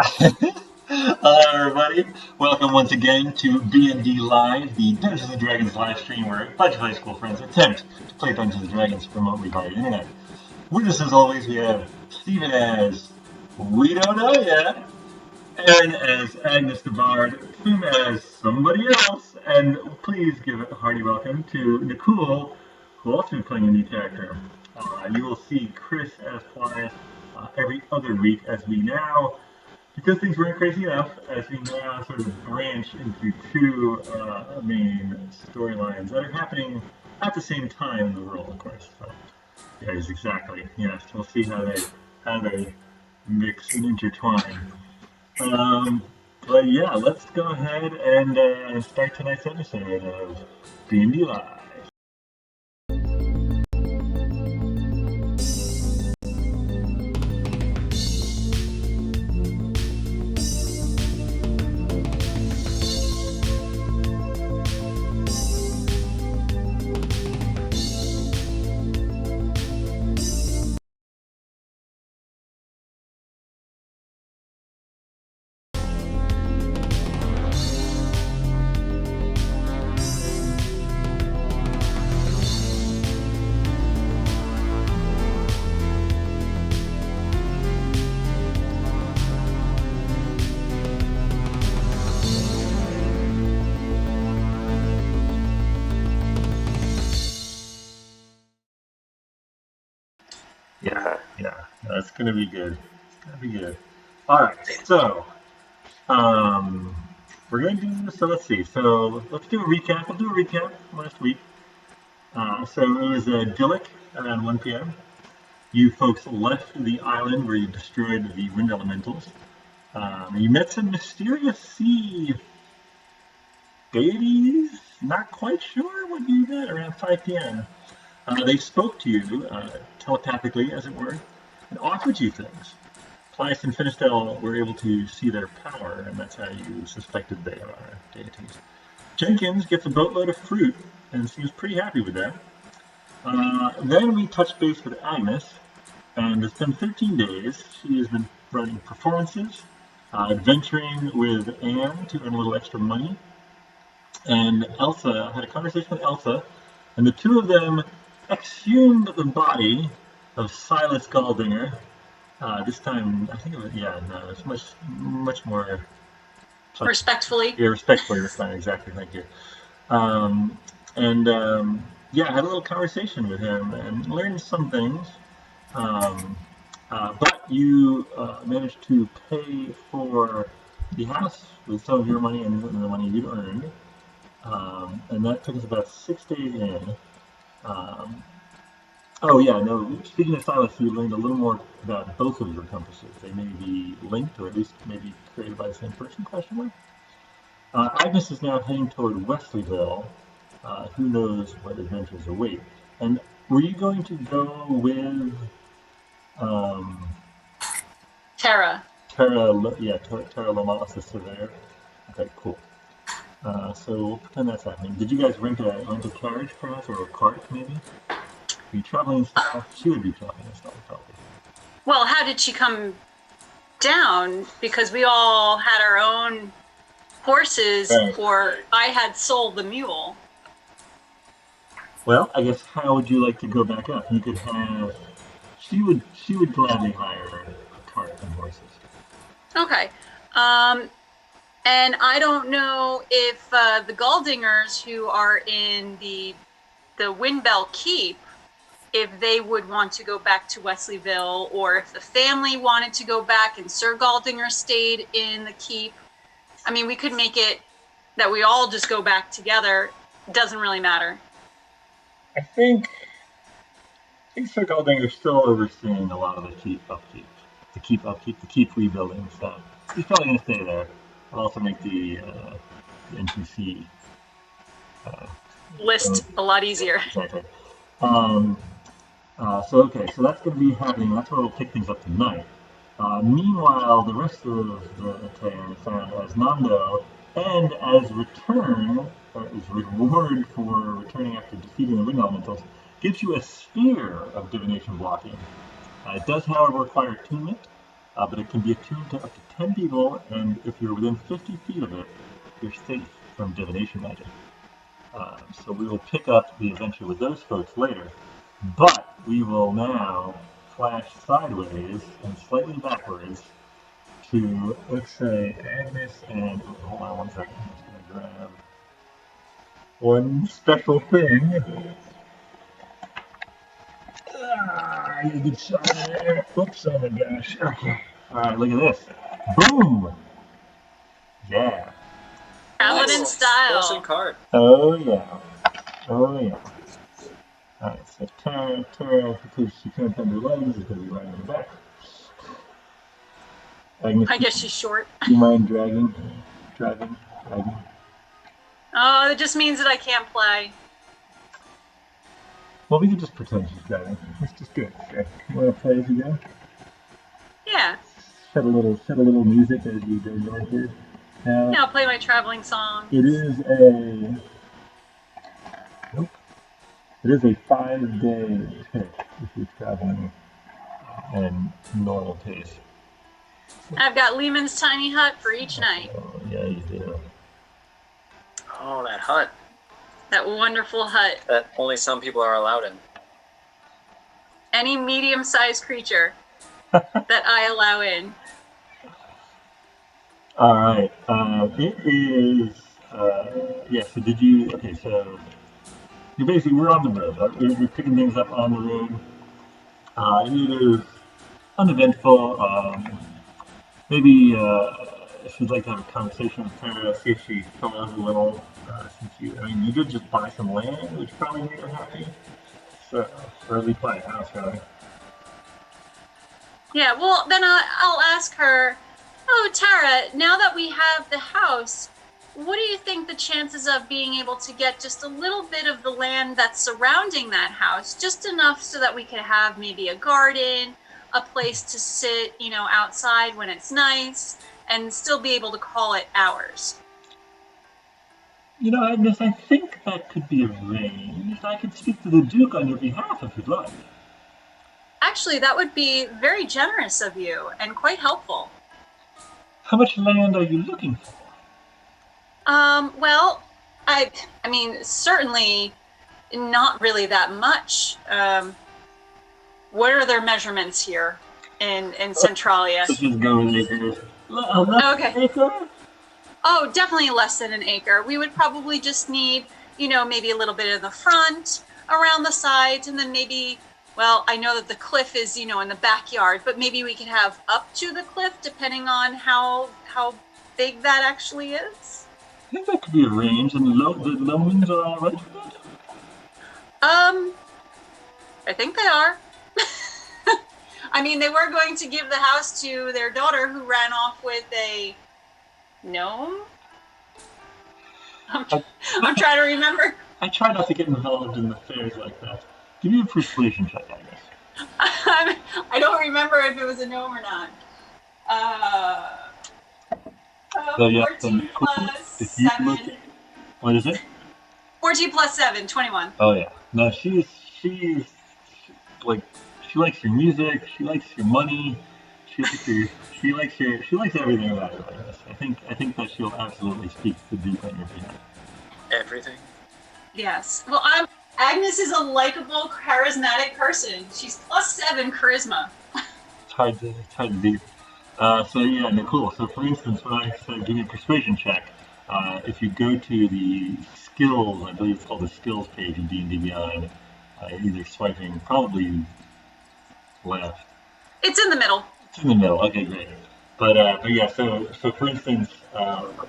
Hello, everybody. Welcome once again to BND Live, the Dungeons and Dragons live stream where a bunch of high school friends attempt to play Dungeons and Dragons remotely via the internet. With us, as always, we have Steven as We Don't Know Yet, Erin as Agnes the Bard, Fum as somebody else, and please give a hearty welcome to Nicole, who will also be playing a new character. You will see Chris as Paelias every other week as we now because things weren't crazy enough, as we now sort of branch into two main storylines that are happening at the same time in the world, of course. So, yes, exactly. Yes, we'll see how they mix and intertwine. Um, but yeah, let's go ahead and start tonight's episode of D&D Live. Yeah, that's gonna be good. It's gonna be good. All right, so um, we're gonna do. So let's see. So let's do a recap. We'll do a recap from last week. So it was Dillick around 1 p.m. You folks left the island where you destroyed the wind elementals. You met some mysterious sea deities. Not quite sure what you met around 5 p.m. They spoke to you telepathically, as it were, and offered you things. Plias and Finistel were able to see their power, and that's how you suspected they are deities. Jenkins gets a boatload of fruit and seems pretty happy with that. Then we touched base with Agnes, and it's been 13 days. She has been running performances, adventuring with Anne to earn a little extra money, and Elsa had a conversation with Elsa, and the two of them exhumed the body of Silas Galdinger. This time, I think it was, yeah, no, it's much more respectfully. Yeah, respectfully, exactly. Thank you. And yeah, I had a little conversation with him and learned some things. Um, but you managed to pay for the house with some of your money and the money you'd earned. And that took us about 6 days in. Um, oh, yeah, no, speaking of Silas, you learned a little more about both of your compasses. They may be linked, or at least maybe created by the same person, question mark? Agnes is now heading toward Wesleyville. Who knows what adventures await? And were you going to go with um, Tara? Tara Lamas, the surveyor. Okay, cool. So we'll pretend that's happening. Did you guys rent a carriage, perhaps, or a cart, maybe? Are you traveling in style? She would be traveling in style, probably. Well, how did she come down? Because we all had our own horses, Right. or I had sold the mule. Well, I guess how would you like to go back up? You could have. She would gladly hire a cart and horses. Okay. And I don't know if the Galdingers who are in the Windbell Keep, if they would want to go back to Wesleyville, or if the family wanted to go back and Sir Galdinger stayed in the keep. I mean, we could make it that we all just go back together. It doesn't really matter. I think Sir Golding is still overseeing a lot of the the keep rebuilding stuff. He's probably going to stay there. I'll also make the NPC List a lot easier. exactly. Um, so that's going to be happening. That's where we'll pick things up tonight. Meanwhile, the rest of the Atean found as Nando, and as as reward for returning after defeating the Wind Elementals, gives you a sphere of divination blocking. It does, however, require attunement, but it can be attuned to up to 10 people, and if you're within 50 feet of it, you're safe from divination magic. So we will pick up the adventure with those folks later, but we will now flash sideways and slightly backwards to, let's say, Agnes and, hold on one second, I'm just going to grab one special thing. You get shot in there. Oops, oh my gosh. Okay. Alright, look at this. Boom! Yeah. Traveling in style. Awesome card. Oh yeah. Oh yeah. Alright, so Tara, because she can't bend her legs, is going to be right in the back. Agnes, I guess she's short. do you mind dragging? Dragging? Oh, it just means that I can't play. Well, we can just pretend she's dragging. Let's just do it. Okay. You want to play as you go? Yeah. Set a little music as you go northward. Now, Yeah, I'll play my traveling song. it is a... Nope. It is a 5-day trip if you're traveling in normal pace. I've got Lehman's tiny hut for each night. Oh, yeah, you do. Oh, that hut. That wonderful hut. That only some people are allowed in. Any medium-sized creature that I allow in. All right. It is. Yeah. So did you? Okay. So you basically we're on the road. We're picking things up on the road. It is uneventful. Maybe if you'd like to have a conversation with Tara, see if she's come out a little. Since you, I mean, you did just buy some land, which probably made her happy. So, or at least buy a house, rather. Yeah, well, then I'll ask her, oh, Tara, now that we have the house, what do you think the chances of being able to get just a little bit of the land that's surrounding that house, just enough so that we could have maybe a garden, a place to sit, you know, outside when it's nice, and still be able to call it ours? You know, Agnes, I think that could be arranged. I could speak to the Duke on your behalf if you'd like. Actually, that would be very generous of you and quite helpful. How much land are you looking for? Well, I mean, certainly not really that much. What are their measurements here in Centralia? Let's just go with acres. Okay. Acre? Oh, definitely less than an acre. We would probably just need, you know, maybe a little bit in the front, around the sides, and then maybe, well, I know that the cliff is, you know, in the backyard, but maybe we could have up to the cliff depending on how big that actually is. I think that could be arranged, and the Lomans are all right with that? I think they are. I mean, they were going to give the house to their daughter who ran off with a gnome? I'm trying to remember. I try not to get involved in affairs like that. Give me a persuasion check, I guess. I don't remember if it was a gnome or not. So, yeah, 14 plus if you 7. look, what is it? 14 plus 7, 21. Oh yeah. No, she's like she likes your music. She likes your money. She likes everything about it. I guess. I think that she'll absolutely speak to the Duke on your behalf. Everything? Yes. Well, Agnes is a likable, charismatic person. She's plus 7 charisma. It's hard to beat. So yeah, Nicole. So for instance, when I said give me a persuasion check, if you go to the skills, I believe it's called the skills page in D&D Beyond, either swiping probably left. It's in the middle. It's in the middle. Okay, great. But yeah, so for instance,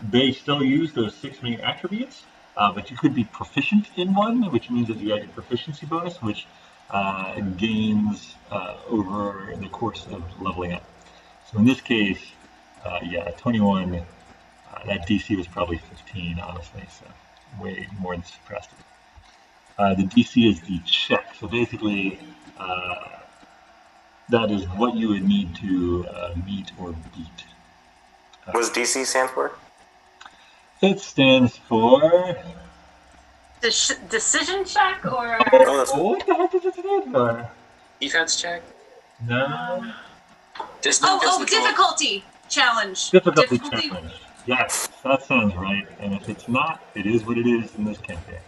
they still use those 6 main attributes, but you could be proficient in one, which means that you get a proficiency bonus, which gains over the course of leveling up. So in this case, yeah, 21. That DC was probably 15, honestly, so way more than suppressed it. The DC is the check, so basically that is what you would need to meet or beat. What does DC stand for? It stands for... Decision check or... What the heck does it stand for? Defense check? No. Difficulty challenge. Difficulty challenge. Yes, that sounds right. And if it's not, it is what it is in this campaign.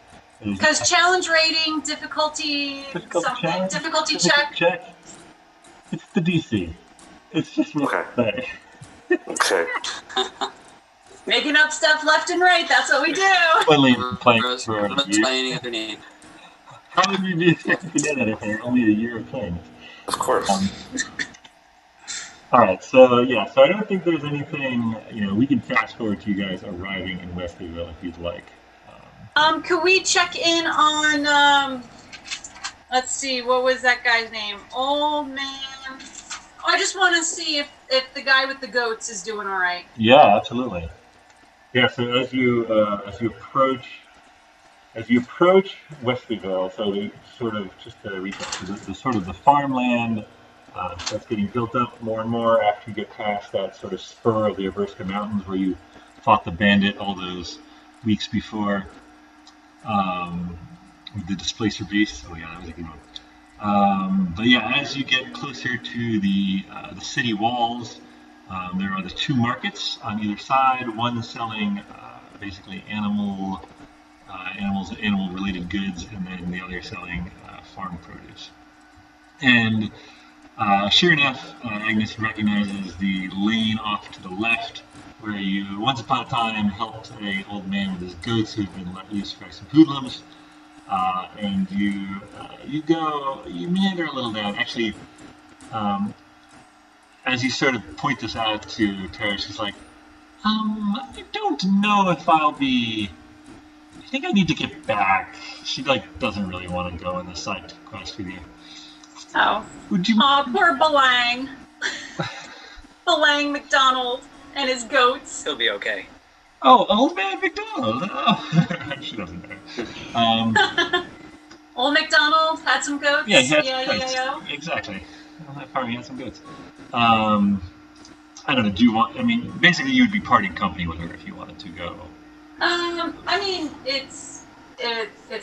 Because challenge rating, difficulty check. It's the DC. It's just what Okay. Okay. Making up stuff left and right. That's what we do. Only playing Rose, for I'm not explaining other name. How would you be expected to do that if you're only a year of playing? Of course. All right, so yeah, so I don't think there's anything. We can fast forward to you guys arriving in Wesleyville if you'd like. Could we check in on let's see, what was that guy's name? Old man. I just want to see if the guy with the goats is doing all right. Yeah, absolutely. Yeah, so as you approach Wesleyville, so we sort of just to recap, the sort of the farmland that's getting built up more and more after you get past that sort of spur of the Averska Mountains where you fought the bandit all those weeks before. With the displacer beast. Oh yeah, that was a good one. But yeah, as you get closer to the city walls, there are the two markets on either side. One selling basically animals and animal-related goods, and then the other selling farm produce. And sure enough, Agnes recognizes the lane off to the left, where you once upon a time helped an old man with his goats who had been let loose for some hoodlums. And you meander a little down. Actually, as you sort of point this out to Tara, she's like, I don't know if I'll be. I think I need to get back. She doesn't really want to go on the side quest with you. Oh. Would you? Aw, poor Belang. Belang McDonald and his goats. He'll be okay. Oh, old man McDonald. Oh. She doesn't know. Old McDonald had some goats. Yeah, he had some goats. Yeah. Exactly. On that farm, he had some goats. I don't know. Do you want? I mean, basically, you would be parting company with her if you wanted to go. I mean, it's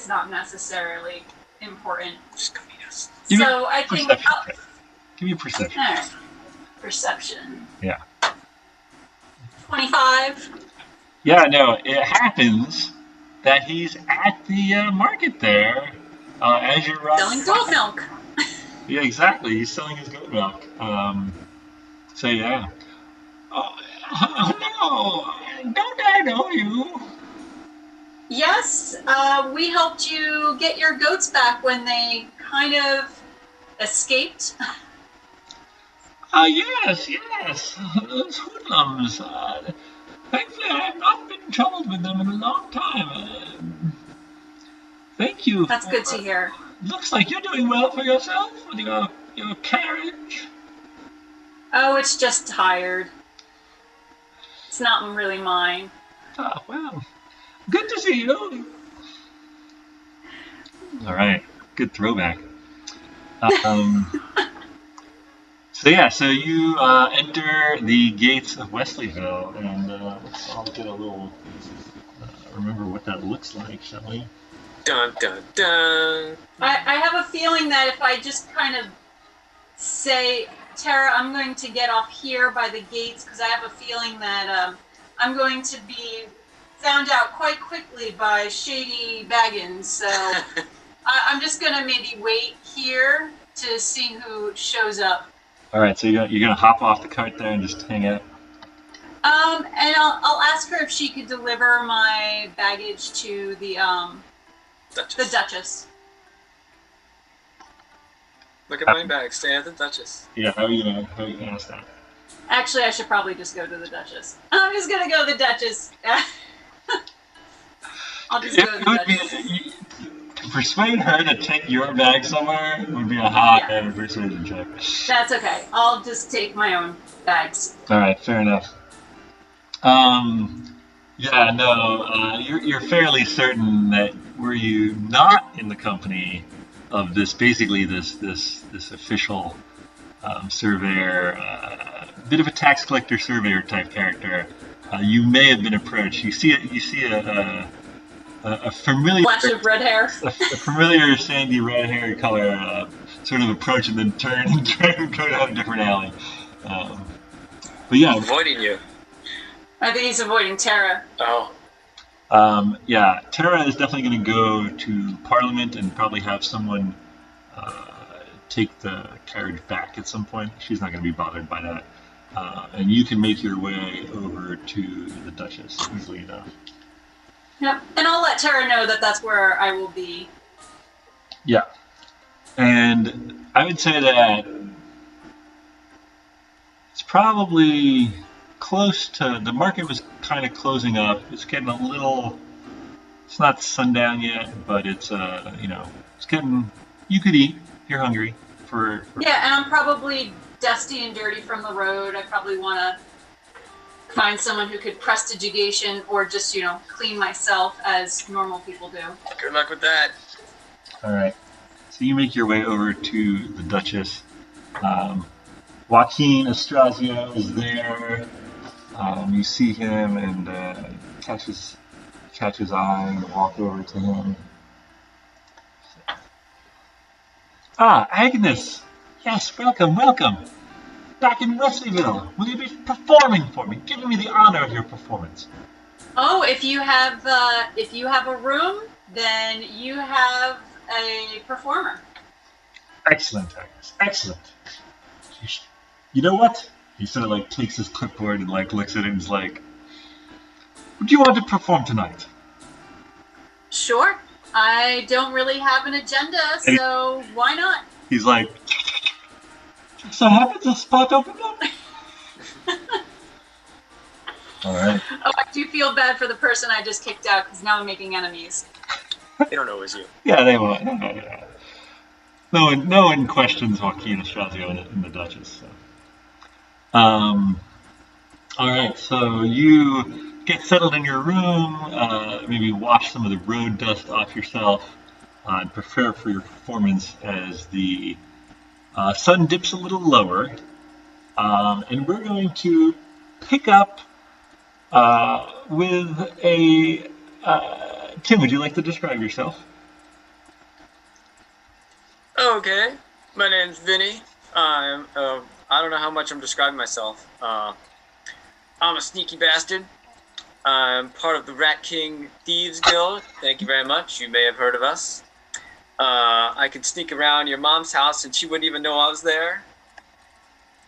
not necessarily important. Just come meet us. So I think. Give me a perception. All right. Perception. Yeah. 25. Yeah, no, it happens that he's at the market there as you're Selling goat milk. Yeah, exactly. He's selling his goat milk. So yeah. Oh, no, don't I know you? Yes, we helped you get your goats back when they kind of escaped. Yes. Those hoodlums. Thankfully, I have not been in trouble with them in a long time. Thank you. That's good to hear. Looks like you're doing well for yourself with your carriage. Oh, it's just tired. It's not really mine. Oh, well. Good to see you. All right. Good throwback. So you enter the gates of Wesleyville, and let's all get a little remember what that looks like, shall we? Dun dun dun. I have a feeling that if I just kind of say, Tara, I'm going to get off here by the gates, because I have a feeling that I'm going to be found out quite quickly by Shady Baggins. So I'm just going to maybe wait here to see who shows up. All right, so you're gonna hop off the cart there and just hang out. And I'll ask her if she could deliver my baggage to the Duchess. the Duchess. Look at my bag. Stay at the Duchess. Yeah, how are you gonna ask that? Actually, I should probably just go to the Duchess. I'm just gonna go to the Duchess. I'll just go to the Duchess. To persuade her to take your bag somewhere would be a hot persuasion check. That's okay. I'll just take my own bags. All right, fair enough. You're fairly certain that were you not in the company of this official surveyor, bit of a tax collector surveyor type character, you may have been approached. You see a familiar flash of red hair, a familiar sandy red hair color, sort of approach and then turn and go down a different alley. But yeah, Avoiding you. I think he's avoiding Tara. Oh. yeah, Tara is definitely going to go to Parliament and probably have someone take the carriage back at some point. She's not going to be bothered by that. And you can make your way over to the Duchess easily enough. Yep. And I'll let Tara know that that's where I will be. Yeah. And I would say that it's probably close to the market was kind of closing up. It's getting a little. It's not sundown yet, but it's it's getting. You could eat. If you're hungry for. Yeah, and I'm probably dusty and dirty from the road. I probably want to find someone who could prestigitation or just clean myself as normal people do. Good luck with that. All right. So you make your way over to the Duchess. Joaquin Estrazio is there. You see him and catch his eye and walk over to him. Ah, Agnes! Yes, welcome. Back in Wesleyville, will you be performing for me, giving me the honor of your performance? Oh, if you have a room, then you have a performer. Excellent, Agnes. Excellent. You know what? He sort of takes his clipboard and looks at it and is like, "Would you want to perform tonight?" Sure. I don't really have an agenda, so why not? He's like, "So happens a spot opened up." All right. Oh, I do feel bad for the person I just kicked out because now I'm making enemies. They don't know it was you. Yeah, they won't. No one questions Joaquin Estrazio in the Duchess. So. All right, so you get settled in your room, maybe wash some of the road dust off yourself, and prepare for your performance as the sun dips a little lower. And we're going to pick up with a. Tim, would you like to describe yourself? Okay. My name's Vinny. I don't know how much I'm describing myself. I'm a sneaky bastard. I'm part of the Rat King Thieves Guild. Thank you very much. You may have heard of us. I can sneak around your mom's house and she wouldn't even know I was there.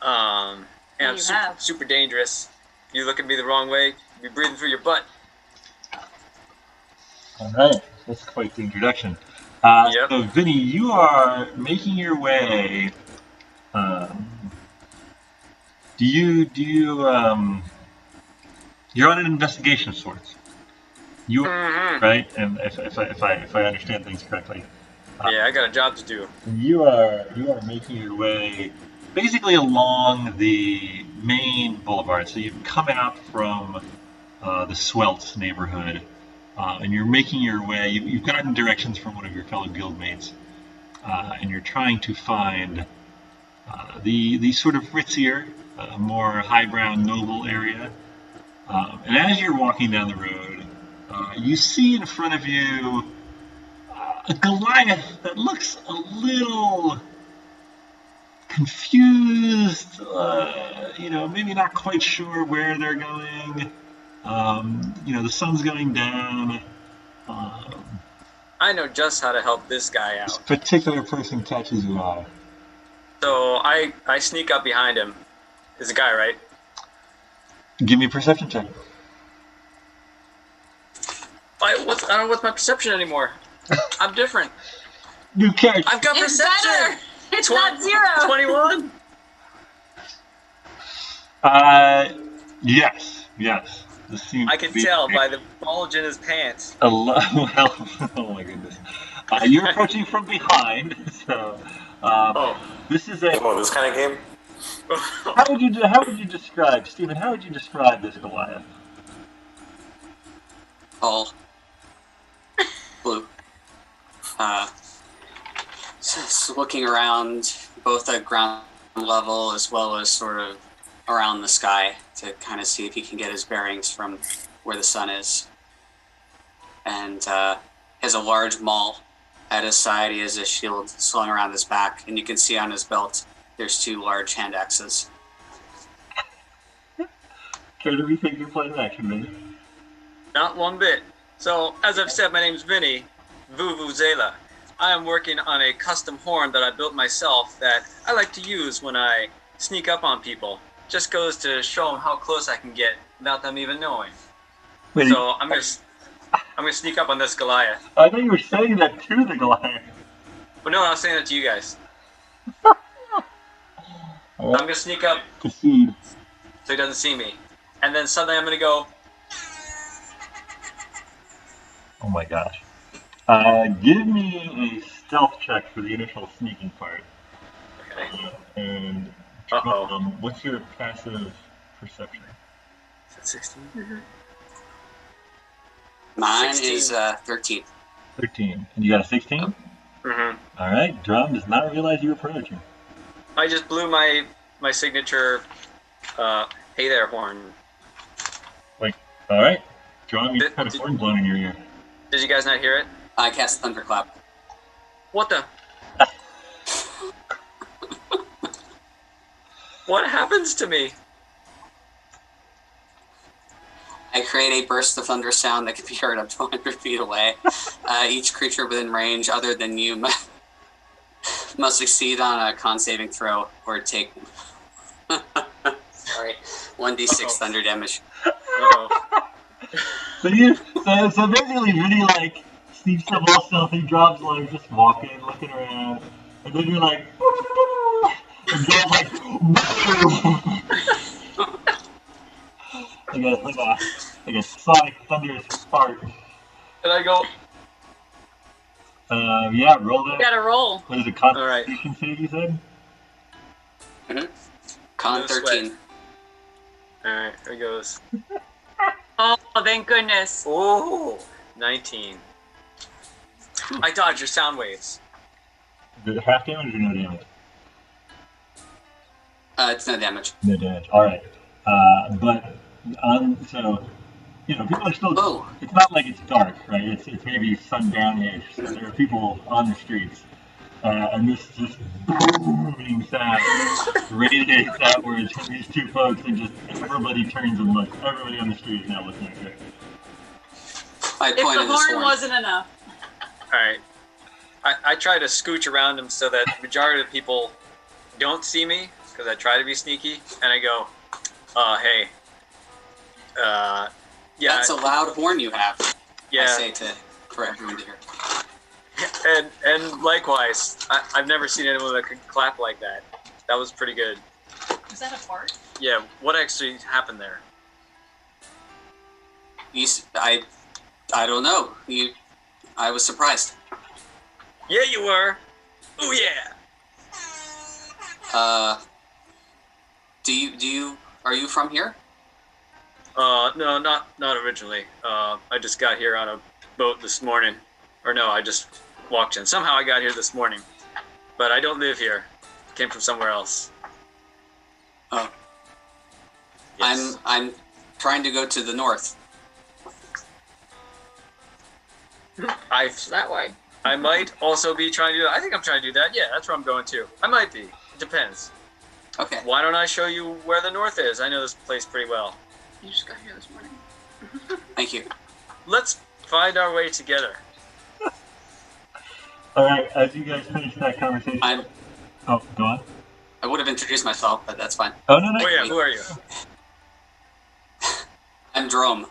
And I'm super dangerous. If you look at me the wrong way, you'll be breathing through your butt. All right, that's quite the introduction. Yep. So, Vinny, you are making your way. You're on an investigation of sorts. You right, and if I understand things correctly. Yeah, I got a job to do. You are making your way basically along the main boulevard. So you've come out from the Swelts neighborhood, and you're making your way. You've gotten directions from one of your fellow guildmates, and you're trying to find the sort of ritzier, more highbrow, noble area. And as you're walking down the road, you see in front of you a Goliath that looks a little confused, maybe not quite sure where they're going. The sun's going down. I know just how to help this guy out. This particular person catches your eye. So I sneak up behind him. There's a guy, right? Give me a perception check. I don't know what's my perception anymore. I'm different. New character. I've got It's perception. better. It's not 0. 21. Yes. This seems I can tell by the bulge in his pants. Well, oh my goodness. You're approaching from behind, so this is a. Oh, this kind of game? How would you describe, Stephen? How would you describe this Goliath? Tall. Blue. Just looking around both at ground level as well as sort of around the sky to kind of see if he can get his bearings from where the sun is. And has a large maul at his side. He has a shield slung around his back, and you can see on his belt there's 2 large hand axes. Care to rethink your plan of action, Vinny? Not one bit. So, as I've said, my name's Vinny, Vuvuzela. I am working on a custom horn that I built myself that I like to use when I sneak up on people. Just goes to show them how close I can get without them even knowing. Wait, So I'm gonna sneak up on this Goliath. I thought you were saying that to the Goliath. But no, I was saying that to you guys. All I'm gonna sneak up proceed. so he doesn't see me, and then suddenly I'm gonna go. Oh my gosh. Give me a stealth check for the initial sneaking part. Okay. And Uh-oh. what's your passive perception? Is that 16? Mine 16. is 13. 13. And you got a 16? Mm-hmm. All right. Dromm does not realize you're approaching. I just blew my signature hey there horn. Like, all right. Dromm, you Did- had a did- horn blown in your ear. Did you guys not hear it? I cast Thunderclap. What the? What happens to me? I create a burst of thunder sound that can be heard up to 100 feet away. Each creature within range other than you must succeed on a con saving throw or take... Sorry. 1d6 Uh-oh. thunder damage. Uh-oh. So basically, Vinny like sneaks up all stealthy, Dromm's like just walking, looking around, and then you're like, and Dromm's like, like a sonic thunderous fart. And I go, Yeah, roll that. You gotta roll. What is it, all right. Constitution save, you said? Con No 13. sweat. All right, here goes. Oh, thank goodness. Oh, 19. I dodged your sound waves. Is it half damage or no damage? It's no damage. No damage. All right. But so people are still. Oh. It's not like it's dark, right? It's maybe sundown-ish. So there are people on the streets, and this booming sound radiates outwards from these two folks, and just everybody turns and looks. Everybody on the street is now looking at you. I If the pointed this horn wasn't enough. All right. I try to scooch around him so that the majority of the people don't see me, because I try to be sneaky, and I go, hey. Yeah. That's a loud horn you have. Yeah. I say for everyone to hear. And likewise, I've never seen anyone that could clap like that. That was pretty good. Was that a fart? Yeah, what actually happened there? I don't know. I was surprised. Yeah, you were. Oh yeah. Are you from here? No, not originally. I just got here on a boat this morning. Or no, I just walked in. Somehow I got here this morning. But I don't live here. Came from somewhere else. Oh. Yes. I'm trying to go to the north. That way. I might also be trying to do that. I think I'm trying to do that. Yeah, that's where I'm going to. I might be. It depends. Okay. Why don't I show you where the north is? I know this place pretty well. You just got here this morning. Thank you. Let's find our way together. All right. As you guys finish that conversation. Oh, go on. I would have introduced myself, but that's fine. Oh no. Oh yeah, who are you? I'm Dromm.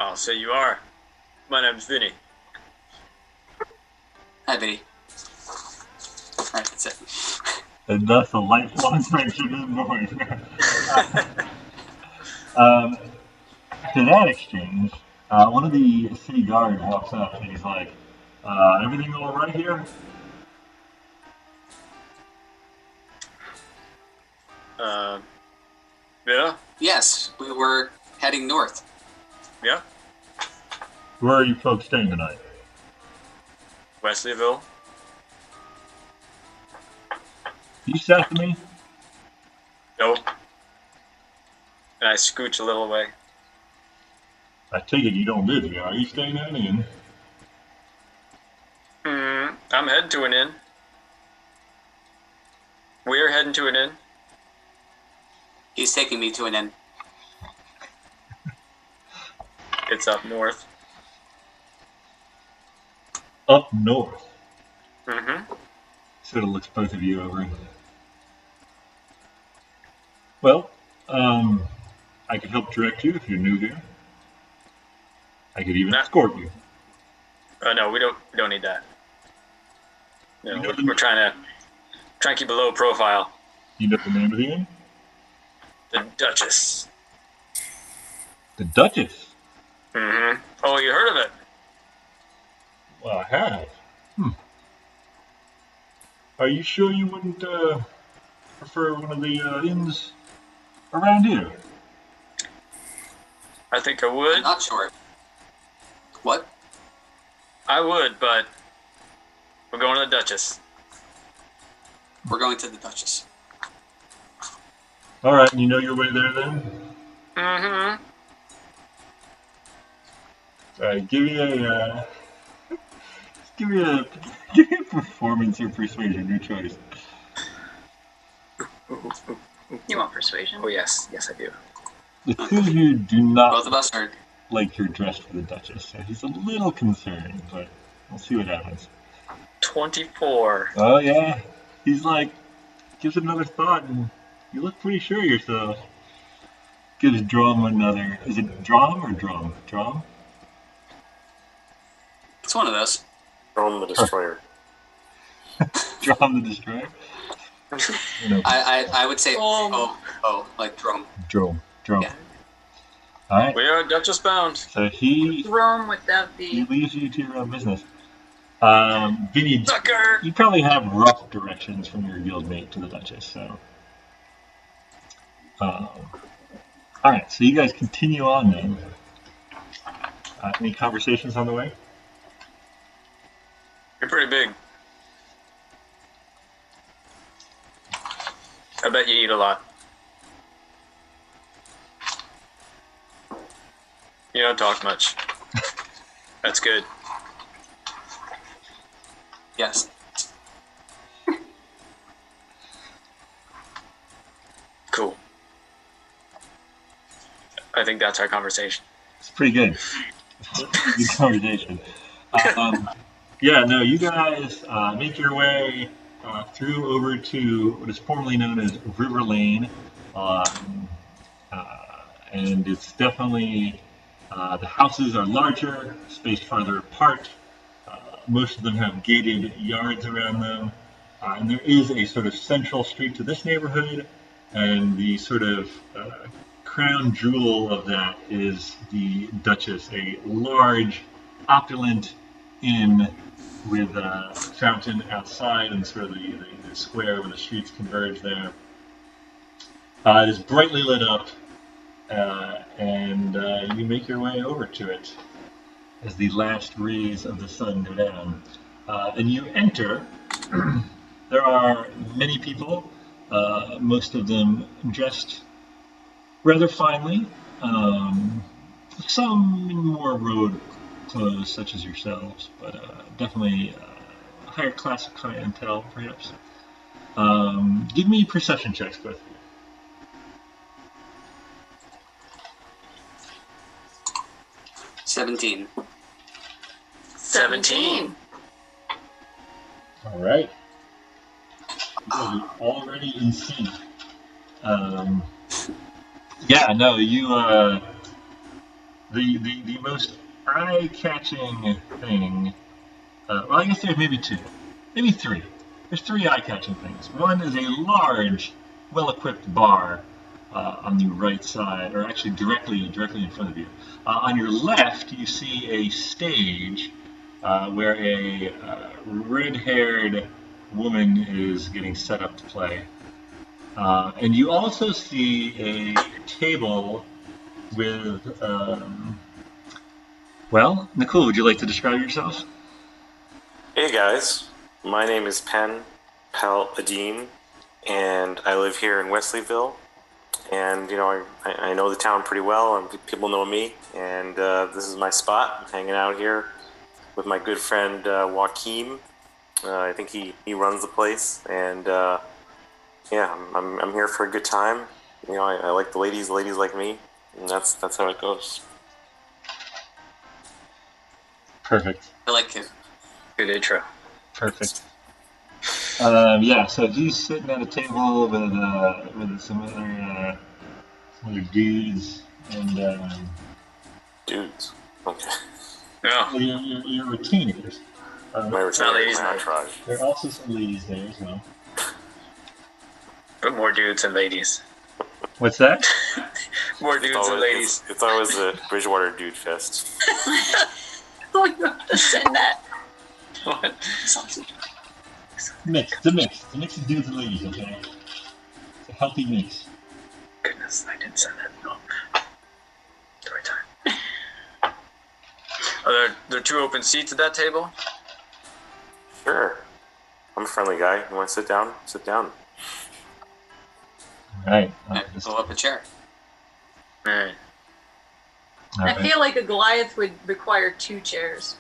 Oh, so you are. My name's Vinny. Hi, Vinny. Alright, that's it. And thus a lifelong friendship is born. To that exchange, one of the city guard walks up and he's like, everything all right here? Yeah, Yes, we were heading north. yeah. Where are you folks staying tonight? Wesleyville. You south of me? Nope. And I scooch a little away. I take it you don't live here. Are you staying at an inn? I'm heading to an inn. We're heading to an inn. He's taking me to an inn. It's up north. Up north. Mm-hmm. Sort of looks both of you over. Well, I could help direct you if you're new here. I could even escort you. Oh no, we don't need that. No, You know we're trying to keep a low profile. You know the name of the inn? The Duchess. The Duchess. Mm-hmm. Oh, you heard of it? Well, I have. Are you sure you wouldn't prefer one of the inns around here? I think I would. I'm not sure. What? I would, but we're going to the Duchess. We're going to the Duchess. All right, and you know your way there then? Mm-hmm. All right, give me a performance or persuasion, your choice. You want persuasion? Oh yes, yes I do. The two of you do not Both of us are. like you're dressed for the Duchess, so he's a little concerned, but we'll see what happens. 24. Oh yeah, he's like, gives it another thought, and you look pretty sure of yourself. Gives Dromm another. Is it Dromm or Dromm? Dromm? It's one of those. Dromm the Destroyer. Dromm the Destroyer? No. I would say like Dromm. Dromm. Yeah. All right. We are Duchess bound. So he Rome without he the. leaves you to your own business. Vinny, Sucker! you probably have rough directions from your guildmate to the Duchess, so. All right, so you guys continue on then. Any conversations on the way? You're pretty big. I bet you eat a lot. You don't talk much. That's good. Yes. Cool. I think that's our conversation. It's pretty good. Good conversation. Yeah, no, you guys make your way through over to what is formerly known as River Lane, um, and it's definitely the houses are larger, spaced farther apart. Most of them have gated yards around them, and there is a sort of central street to this neighborhood, and the sort of crown jewel of that is the Duchess, a large, opulent inn with a fountain outside and sort of the square where the streets converge there. It is brightly lit up, and you make your way over to it as the last rays of the sun go down. And you enter. There are many people, most of them dressed rather finely. Some in more road clothes, such as yourselves, but definitely a higher class of clientele, perhaps. Give me perception checks, both of you. 17. 17. All right. You guys are already in sync. Yeah, no, you. The most eye-catching thing. Well, I guess there's maybe two, maybe three. There's three eye-catching things. One is a large, well-equipped bar on the right side, or actually directly in front of you. On your left, you see a stage where a red-haired woman is getting set up to play. And you also see a table with, well, Nicole, would you like to describe yourself? Hey guys, my name is Pen Adim, and I live here in Wesleyville. And you know, I know the town pretty well, and people know me. And this is my spot. I'm hanging out here with my good friend Joaquin. I think he runs the place, and yeah, I'm here for a good time. You know, I like the ladies like me, and that's how it goes. Perfect. I like it. Good intro. Perfect. Yeah, so he's sitting at a table with some other dudes, and Dudes. Okay. No, well, your retainers. My retainer, ladies' my night. entourage. There are also some ladies there as well. but more dudes than ladies. What's that? More dudes than ladies. It's always a Bridgewater dude fest. We have to send that. What? Mix. It's a mix. It's a mix of dudes and ladies, okay? It's a healthy mix. Goodness, I didn't send that. No. The right time. Are there two open seats at that table? Sure. I'm a friendly guy. You want to sit down? Sit down. All right. Pull up a chair. All right. All I right. feel like a Goliath would require 2 chairs.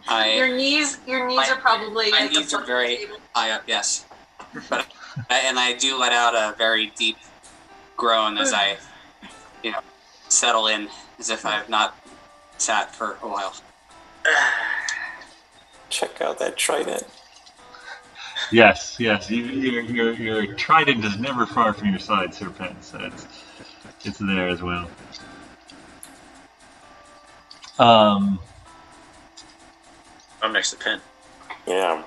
Your knees are probably My at the knees front are very of the table. high up, yes. But and I do let out a very deep groan as I, settle in as if I've not sat for a while. Check out that trident. Yes. Your trident is never far from your side, Sir Penn. So it's there as well. I'm next to Pin. Yeah.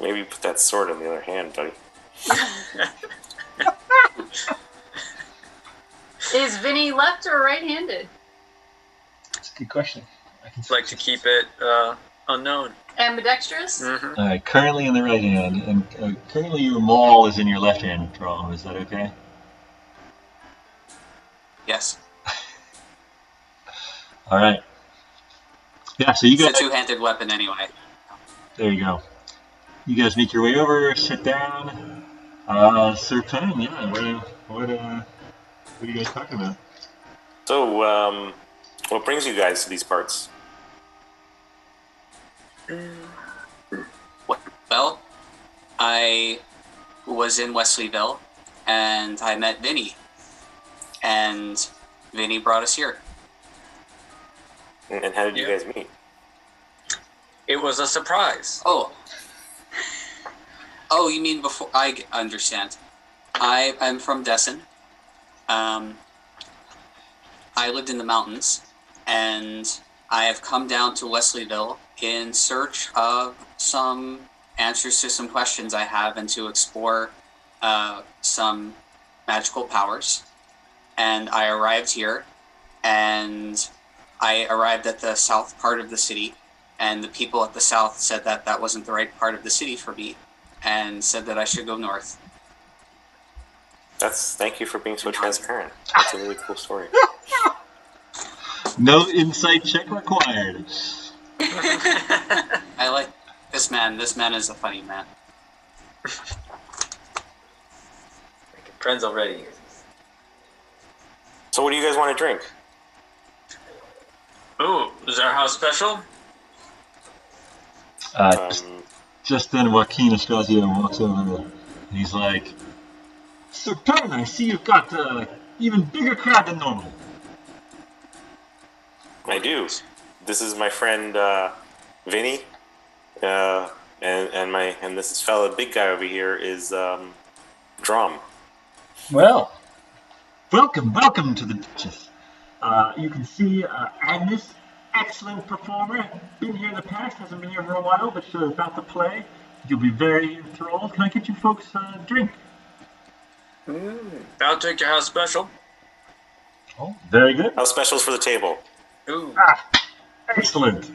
Maybe put that sword in the other hand, buddy. Is Vinny left or right-handed? That's a good question. I can Like to keep it unknown. Ambidextrous? Mm-hmm. All right. Currently in the right hand, and currently your maul is in your left hand, Dromm. Is that okay? Yes. All right. Yeah. So you It's guys. a two-handed weapon anyway. There you go. You guys make your way over, sit down. Sir Penn, yeah. What are you guys talking about? So, what brings you guys to these parts? Well, I was in Wesleyville, and I met Vinny, and Vinny brought us here. And how did you guys meet? It was a surprise. Oh, you mean before? I understand. I'm from Dessen. I lived in the mountains, and I have come down to Wesleyville in search of some answers to some questions I have and to explore some magical powers. And I arrived here, and I arrived at the south part of the city, and the people at the south said that that wasn't the right part of the city for me, and said that I should go north. Thank you for being so transparent. That's a really cool story. No insight check required. I like this man. This man is a funny man. Making friends already. So, what do you guys want to drink? Ooh, is our house special? Just then Joaquin Estrasio walks over and he's like, Sir Penn, I see you've got even bigger crowd than normal. I do. This is my friend Vinny, and this fellow big guy over here is Dromm. Well, welcome to the Duchess. You can see Agnes, excellent performer. Been here in the past, hasn't been here for a while, but she's about to play. You'll be very enthralled. Can I get you folks a drink? I'll take your house special. Oh, very good. House specials for the table. Ooh. Excellent.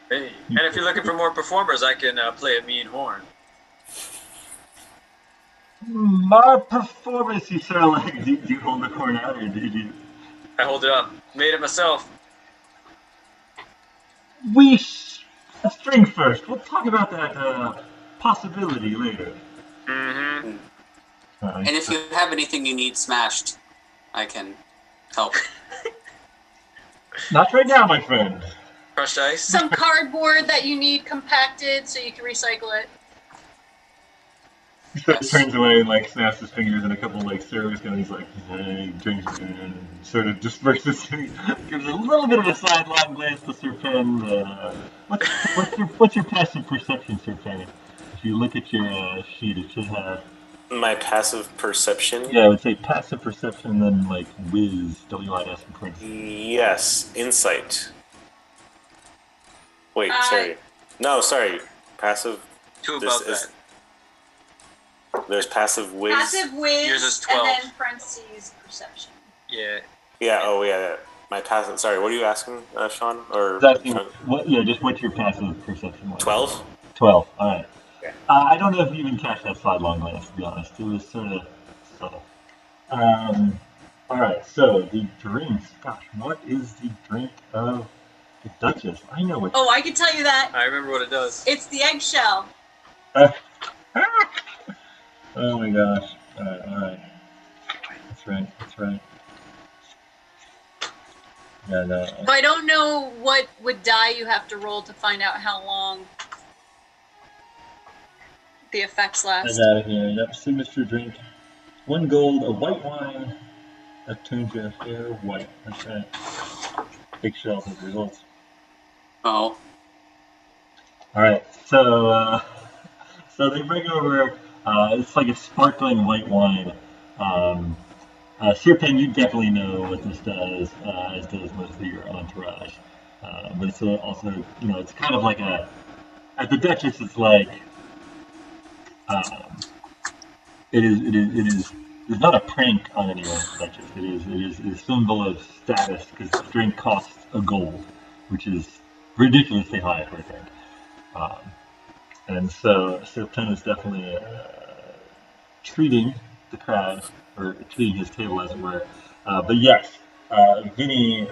Hey. And if you're looking for more performers, I can play a mean horn. My performance, you sort of like, do you hold the horn out or did you? I hold it up. Made it myself. A string first. We'll talk about that possibility later. Mm-hmm. And if you have anything you need smashed, I can help. Not right now, my friend. Crushed ice. Some cardboard that you need compacted so you can recycle it. He sort of Yes. turns away and like snaps his fingers, and a couple like servers go. And he's like, hey, drinks again, and sort of disperses. Gives a little bit of a sidelong glance to Sir Pen. What's your passive perception, Sir Pen? If you look at your sheet, it should have. My passive perception. Yeah, I would say passive perception, and then like whiz, W-I-S in parentheses. Yes, insight. Wait, sorry. No, sorry. Passive. Two This above is. that. There's passive whiz. Passive whiz, Yours is 12. and then parentheses perception. Yeah. Yeah. Oh, yeah. My passive. Sorry. What are you asking, Shawn? Or Exactly. What? Yeah, just what's your passive perception like? 12? 12. All right. Okay. I don't know if you even catch that sidelong glance, to be honest. It was sort of subtle. All right. So the drinks. Gosh, what is the drink of the Duchess? I know what. Oh, I can tell you that. I remember what it does. It's the eggshell. Oh my gosh. All right. That's right. Yeah, no. So I don't know what die you have to roll to find out how long the effects I last. got it here. Yep, signature drink. 1 gold, a white wine that turns your hair white. That's right. Eggshells as results. Oh, All right, so they bring over. It's like a sparkling white wine. Sir Pen, you definitely know what this does, as does most of your entourage. But it's also, it's kind of like at the Duchess, it's like, it is. It's not a prank on anyone at the Duchess. It is a symbol of status because the drink costs a gold, which is ridiculously high for a drink. Um, and so Sir Pen is definitely treating the crowd, or treating his table as it were. But yes, Vinny,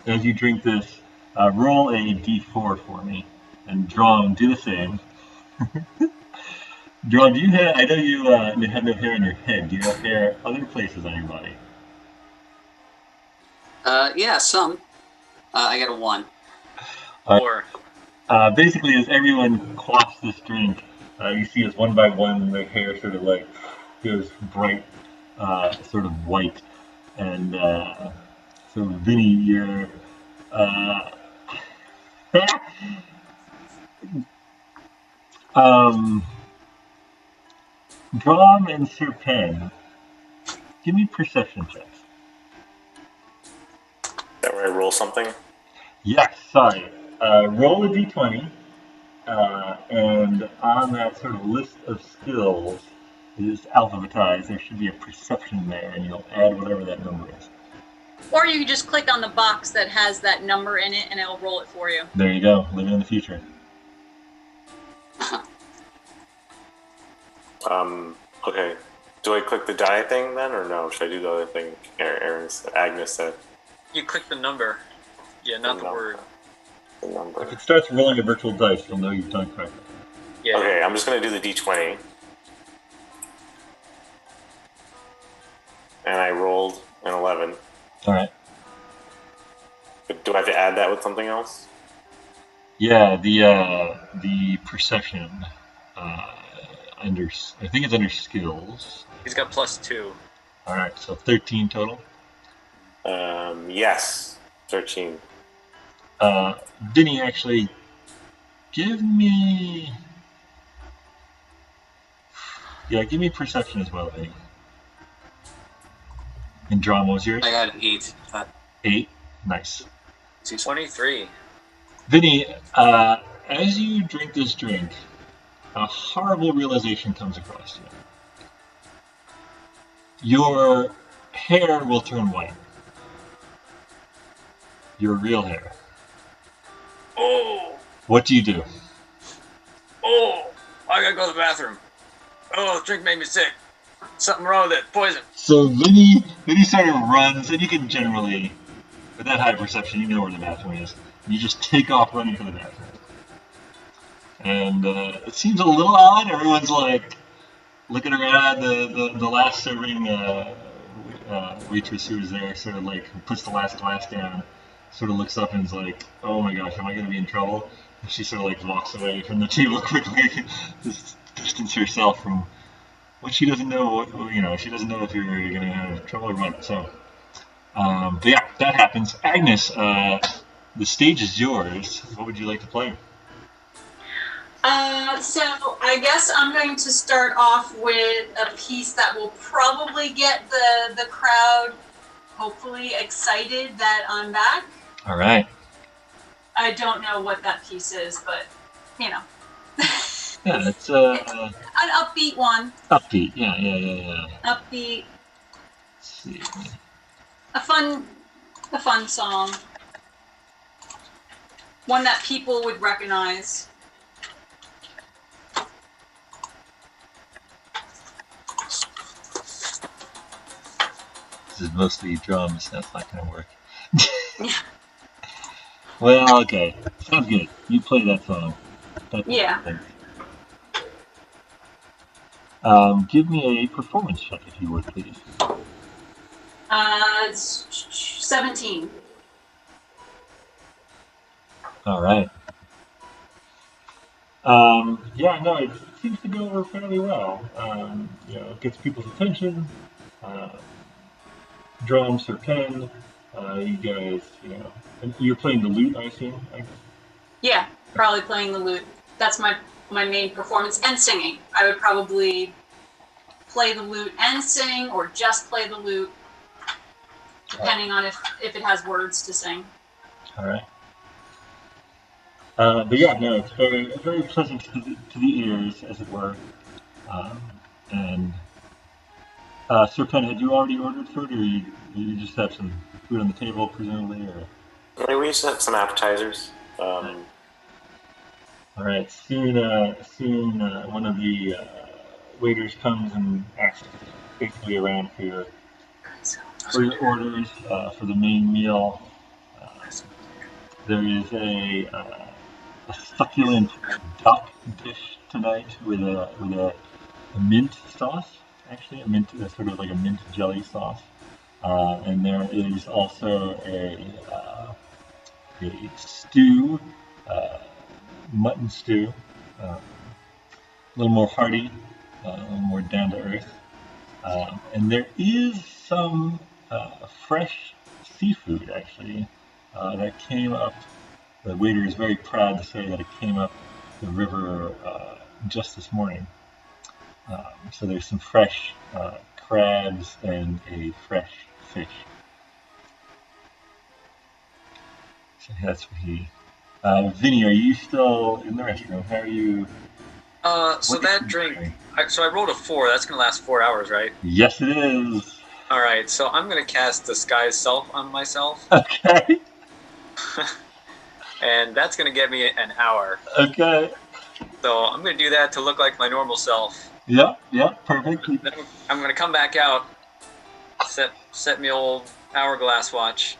as you drink this, roll a d4 for me, and Dromm, do the same. Dromm, do you have? I know you have no hair on your head. Do you have hair other places on your body? yeah, some. I got a 1. Or Basically, as everyone quaffs this drink, you see as one by one their hair sort of like goes bright, sort of white, and so Vinny, you're um, Dromm and Sir Pen, give me perception checks. That where I roll something? Yes, sorry. Roll a d20, and on that sort of list of skills, it is alphabetized. There should be a perception there, and you'll add whatever that number is. Or you can just click on the box that has that number in it and it'll roll it for you. There you go. Living in the future. Okay. Do I click the die thing then, or no? Should I do the other thing Agnes said? you click the number. Yeah, not the word. The number. If it starts rolling a virtual dice, you'll know you've done correctly. Yeah. Okay, I'm just going to do the d20. And I rolled an 11. All right. But do I have to add that with something else? Yeah, the perception under, I think it's under skills. He's got +2. All right, so 13 total. Yes, 13. Vinny, actually, give me perception as well, Vinny. And Dromm, what was yours? I got an 8. 8. Nice. 23. Vinny, as you drink this drink, a horrible realization comes across you. Your hair will turn white. Your real hair. Oh! What do you do? Oh! I gotta go to the bathroom. Oh, the drink made me sick. Something wrong with it. Poison. So Vinny sort of runs, and you can generally, with that high perception, you know where the bathroom is. You just take off running for the bathroom. And it seems a little odd. Everyone's like looking around. The last serving waitress who was there sort of like puts the last glass down, sort of looks up and is like, "Oh my gosh, am I going to be in trouble?" And she sort of like walks away from the table quickly, just distance herself from when she doesn't know, she doesn't know if you're going to have trouble or what. So, but yeah, that happens. Agnes, the stage is yours. What would you like to play? So I guess I'm going to start off with a piece that will probably get the crowd hopefully excited that I'm back. All right. I don't know what that piece is, but Yeah, it's an upbeat one. upbeat. Yeah. Upbeat. Let's see. A fun song. One that people would recognize. This is mostly drums. That's not going to work. Well, okay. Sounds good. You play that song. Yeah. Give me a performance check, if you would, please. 17. All right. Yeah, no, it seems to go over fairly well. It gets people's attention. Drums or pen. You guys, and you're playing the lute, I assume. Yeah, probably playing the lute. That's my main performance, and singing. I would probably play the lute and sing, or just play the lute, depending on if it has words to sing. All right. But yeah, no, it's very pleasant to the ears, as it were. And Sir Pen, had you already ordered food, or you just have some food on the table, presumably, or? We used to have some appetizers. All right. Soon, one of the waiters comes and asks basically around for your orders for the main meal. There is a succulent duck dish tonight with a mint sauce. Actually, sort of like a mint jelly sauce. And there is also a stew, mutton stew, a little more hearty, a little more down to earth. And there is some fresh seafood, actually, that came up. The waiter is very proud to say that it came up the river just this morning. So there's some fresh crabs and a fresh fish. So that's what he. Vinny, are you still in the restroom? How are you? So that drink. So I rolled a 4. That's gonna last 4 hours, right? Yes, it is. All right. So I'm gonna cast Disguise Self on myself. Okay. And that's gonna get me an hour. Okay. So I'm gonna do that to look like my normal self. Yeah, perfect. Then I'm gonna come back out, set me old hourglass watch,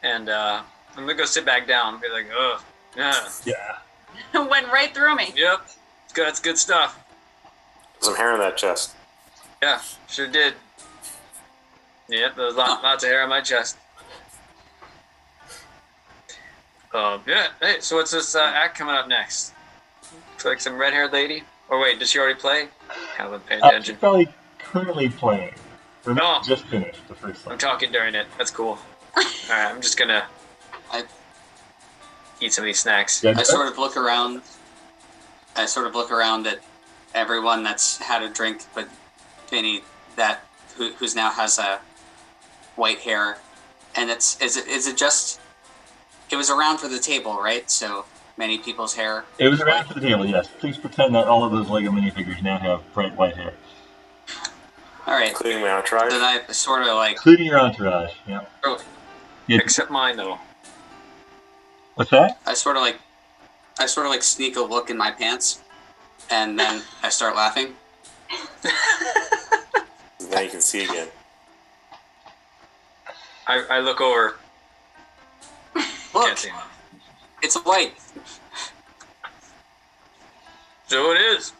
and I'm gonna go sit back down and be like, ugh, Yeah. Went right through me. Yep, that's good stuff. There's some hair in that chest. Yeah, sure did. Yep, there's lots of hair on my chest. Yeah. Hey, so what's this act coming up next? Looks like some red-haired lady. Or wait, did she already play? Haven't paid attention. She's probably currently playing. Or No. just finished the first song. I'm talking during it. That's cool. All right, I'm just gonna eat some of these snacks. Yeah, I sort of look around at everyone that's had a drink, but Vinny, who's now has a white hair, and is it just? It was around for the table, right? So many people's hair. It was around for the table, yes. Please pretend that all of those Lego minifigures now have bright white hair. All right. Including my entourage. Then I sort of like. Including your entourage, yeah. Yeah. Except mine, though. What's that? I sort of like sneak a look in my pants, and then I start laughing. Now you can see again. I look over. Look, Can't see him. it's white. So it is.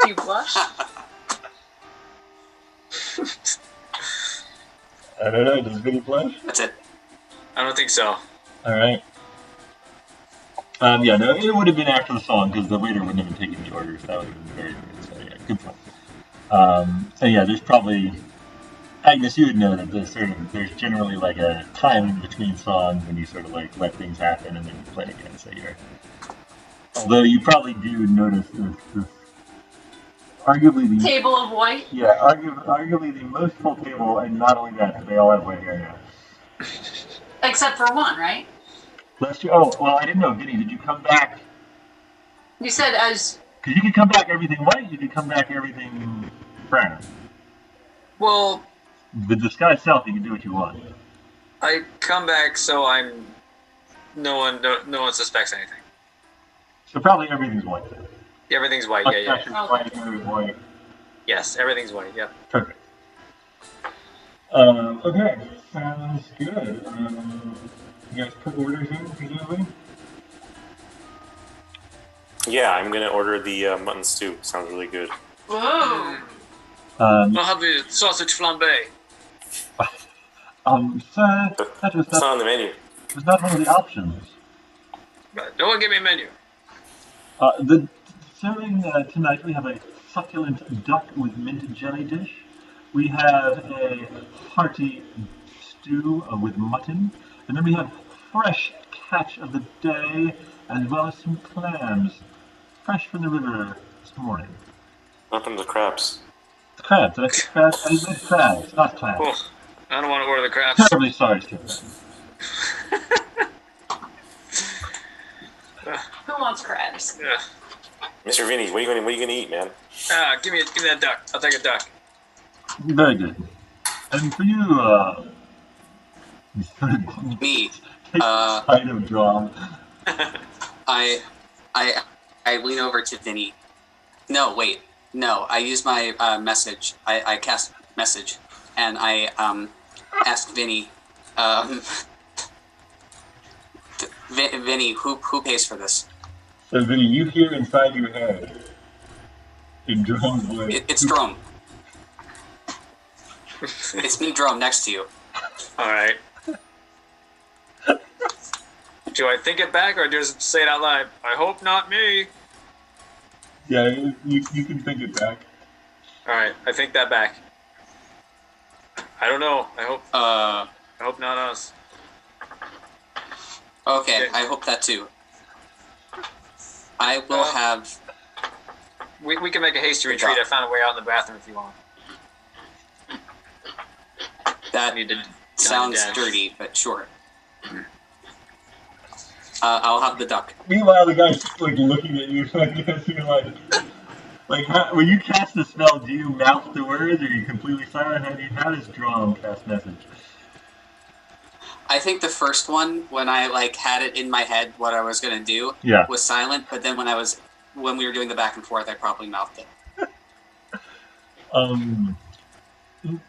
Do you blush? I don't know. Does Vinny blush? That's it. I don't think so. All right. Yeah, no, it would have been after the song because the waiter wouldn't have been taking the orders. That would have been very, very exciting. Good point. And yeah, there's probably Agnes. You would know that there's generally like a time in between songs when you sort of like let things happen and then you play again. So you're. Although you probably do notice this arguably the Table of white. yeah arguably the most full table, and not only that, but they all have white hair now. Except for one, right? Last year. Oh well, I didn't know. Vinny, did you come back? You said as Because you could come back everything white, you could come back everything brown. Well, With the Skye South, you can do what you want. I come back so I'm no one suspects anything. So probably everything's white then. Everything's white. Yeah. Mustache is white, hair is white. Yes, everything's white. Yep. Perfect. Okay, sounds good. You guys put orders in, presumably? Yeah, I'm gonna order the mutton stew. Sounds really good. whoa. I'll have the sausage flambe. Sir, that It's not on the menu. was not one of the options. But no one give me a menu. The serving tonight, we have a succulent duck with mint jelly dish. We have a hearty stew with mutton, and then we have fresh catch of the day, as well as some clams, fresh from the river this morning. What happened to the crabs? Crabs, I said crabs, I said crabs, not clams. Oh, I don't want to order the crabs. Terribly sorry, Stephen. Who wants crabs? Yeah. Mr. Vinny, what are you gonna eat, man? Give me that duck. I'll take a duck. Very good. And for you, Me, take a bite of Dromm. I lean over to Vinny. No, wait. No, I use my message. I cast message, and I ask Vinny. Vinny, who pays for this? So, Vinny, you hear inside your head in Dromm's voice. It's Dromm. It's me, Dromm, next to you. All right. Do I think it back or just say it out loud? I hope not me. Yeah, you can think it back. All right, I think that back. I don't know. I hope not us. Okay, I hope that too. I will have. We can make a hasty retreat. I found a way out in the bathroom if you want. That Need to sounds dash. dirty, but sure. I'll have the duck. Meanwhile, the guy's just like looking at you, I guess you're like when you cast the spell, do you mouth the words, or are you completely silent? How does Dromm cast message? I think the first one, when I like had it in my head what I was gonna do, Yeah. was silent. But then when we were doing the back and forth, I probably mouthed it.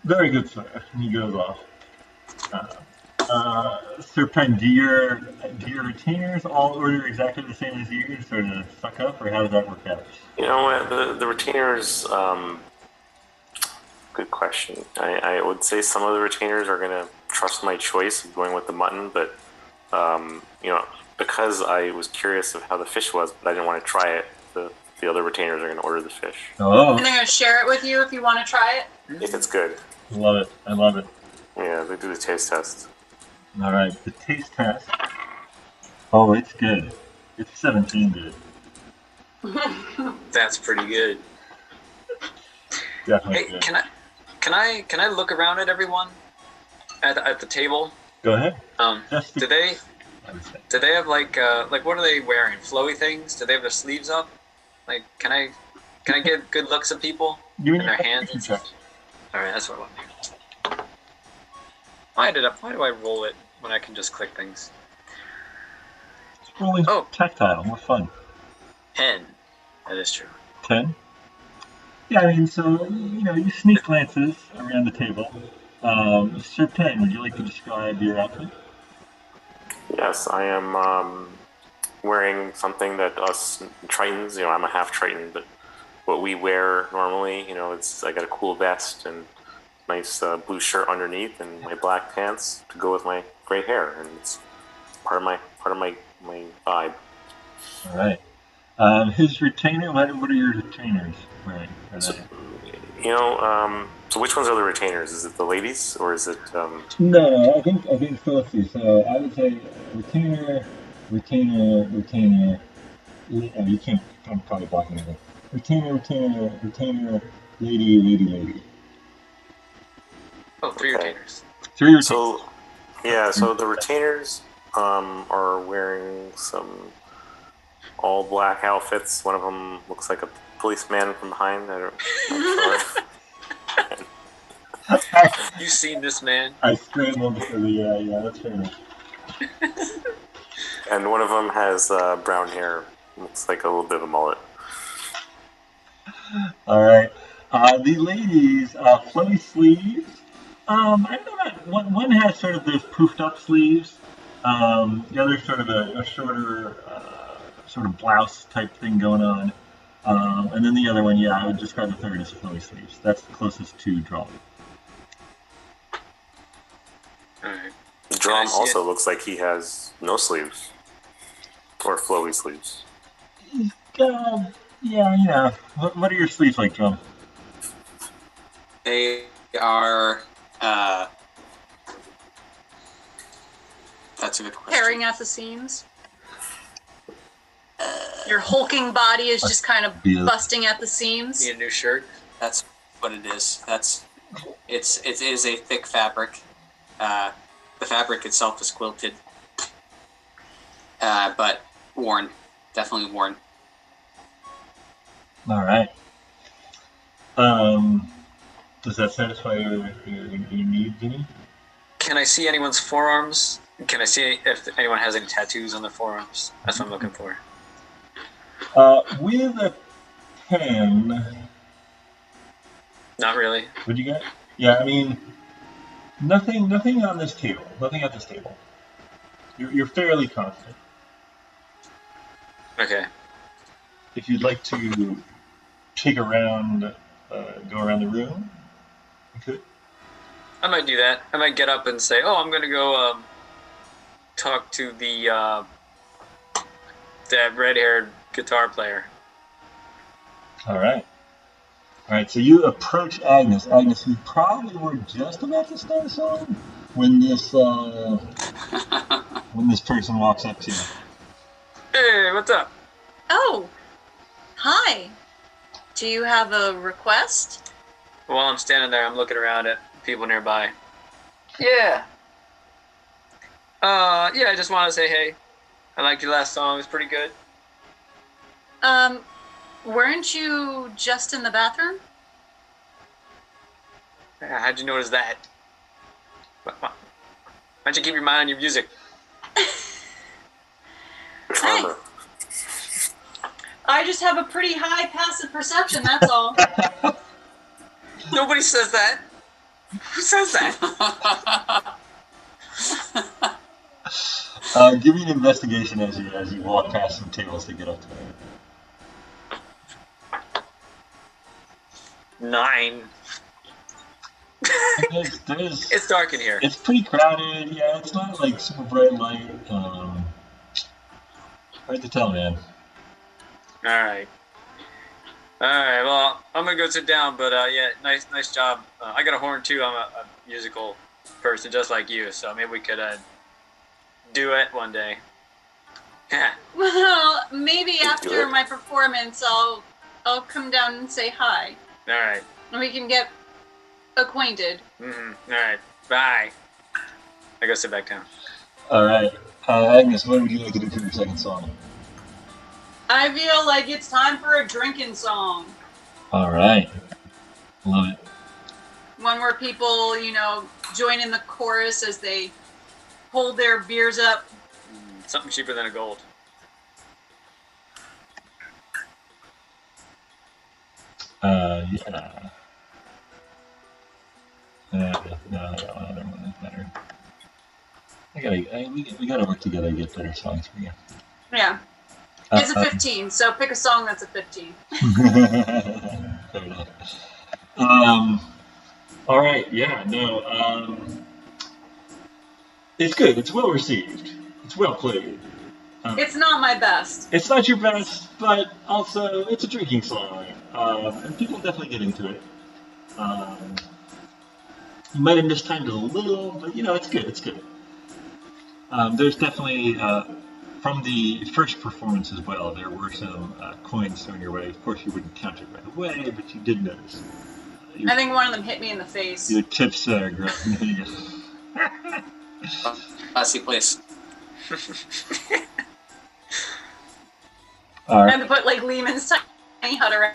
Very good, sir. He goes off. Sir Penn, do your retainers all order exactly the same as you, sort of suck up, or how does that work out? You know what? The retainers. Good question. I would say some of the retainers are gonna trust my choice of going with the mutton, but because I was curious of how the fish was, but I didn't want to try it. The other retainers are gonna order the fish Oh, And they're going to share it with you if you want to try it. if it's good. love it. I love it. Yeah, they do the taste test. All right, the taste test. Oh, it's good. It's 17 good. That's pretty good. Definitely Hey, good. can I look around at everyone at the table? Go ahead. Just Do they I would say. have like what are they wearing? Flowy things? Do they have their sleeves up? Like can I get good looks at people You and their hands and check. stuff? All right, that's what I want to do. Why do I roll it when I can just click things? It's really tactile. More fun. 10. That is true. 10. Yeah, I mean, so you sneak glances around the table. Sir Penn, would you like to describe your outfit? Yes, I am wearing something that us Tritons, I'm a half Triton, but what we wear normally, I got a cool vest and nice blue shirt underneath and my black pants to go with my gray hair, and it's part of my vibe. All right. His retainer. What are your retainers wearing? So, so which ones are the retainers? Is it the ladies or is it? No, I think both. So I would say retainer. You can't. I'm probably blocking it. Retainer, lady. Oh, three Okay. retainers. Three retainers. So, yeah. So the retainers are wearing some all black outfits. One of them looks like a policeman from behind. I'm sure. You seen this man? I scrambled for the yeah. That's fair enough. And one of them has brown hair. Looks like a little bit of a mullet. All right. The ladies, flowy sleeves. I don't know. One has sort of those poofed up sleeves. The other sort of a shorter, sort of blouse type thing going on. And then the other one, yeah, I would describe the third as flowy sleeves. That's the closest to Dromm. Alright. Dromm also looks like he has no sleeves. Or flowy sleeves. Yeah. What are your sleeves like, Dromm? They are. That's a good question. Tearing at the seams. Your hulking body is just kind of busting at the seams. Need a new shirt? That's what it is. It is a thick fabric. The fabric itself is quilted, but worn, definitely worn. All right. Does that satisfy your need, Vinny? Can I see anyone's forearms? Can I see if anyone has any tattoos on their forearms? That's what I'm looking for. With a pen. Not really. What'd you get? Yeah, I mean, nothing on this table. Nothing at this table. You're fairly confident. Okay. If you'd like to take around, go around the room, you could. I might do that. I might get up and say, "Oh, I'm gonna go talk to that red-haired guitar player." All right. So you approach Agnes. Agnes, you probably were just about to start a song when this person walks up to you. Hey, what's up? Oh, hi. Do you have a request? While I'm standing there, I'm looking around at people nearby. Yeah. I just want to say hey. I liked your last song. It was pretty good. Weren't you just in the bathroom? How'd you notice that? Why don't you keep your mind on your music? Hey. I just have a pretty high passive perception, that's all. Nobody says that. Who says that? Give me an investigation as you walk past some tables to get up to there. 9. It's dark in here. It's pretty crowded. Yeah, it's not like super bright light. Hard to tell, man. All right. Well, I'm gonna go sit down. But nice job. I got a horn too. I'm a musical person just like you. So maybe we could duet one day. Yeah. Well, maybe after my performance, I'll come down and say hi. All right. And we can get acquainted. Mm-hmm. All right. Bye. I go sit back down. All right. Agnes, what would you like to do for your second song? I feel like it's time for a drinking song. All right. Love it. One where people, join in the chorus as they hold their beers up. Something cheaper than a gold. Yeah. No, I got one other one that's better. We gotta work together to get better songs for you. Yeah. It's a 15, so pick a song that's a 15. Fair enough. All right, yeah, no, it's good. It's well received. It's well played. It's not my best. It's not your best, but also it's a drinking song, and people definitely get into it. You might have mistimed it a little, but it's good. It's good. There's definitely from the first performance as well. There were some coins thrown your way. Of course, you wouldn't count it right away, but you did notice. I think one of them hit me in the face. Your tips are growing. Classy place. All I right. had to put like Lehman's tiny hut around.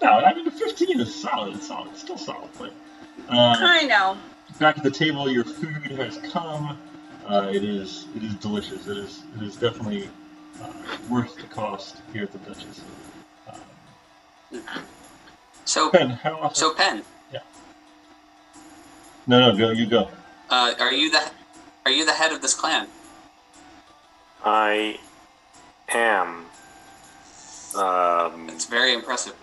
No, I mean the 15 is solid. It's solid. It's still solid. But, I know. back at the table, your food has come. It is delicious. It is definitely worth the cost here at the Duchess. So, Pen, how often? so Pen, Yeah. No, go. You go. are you the head of this clan? I am. It's very impressive.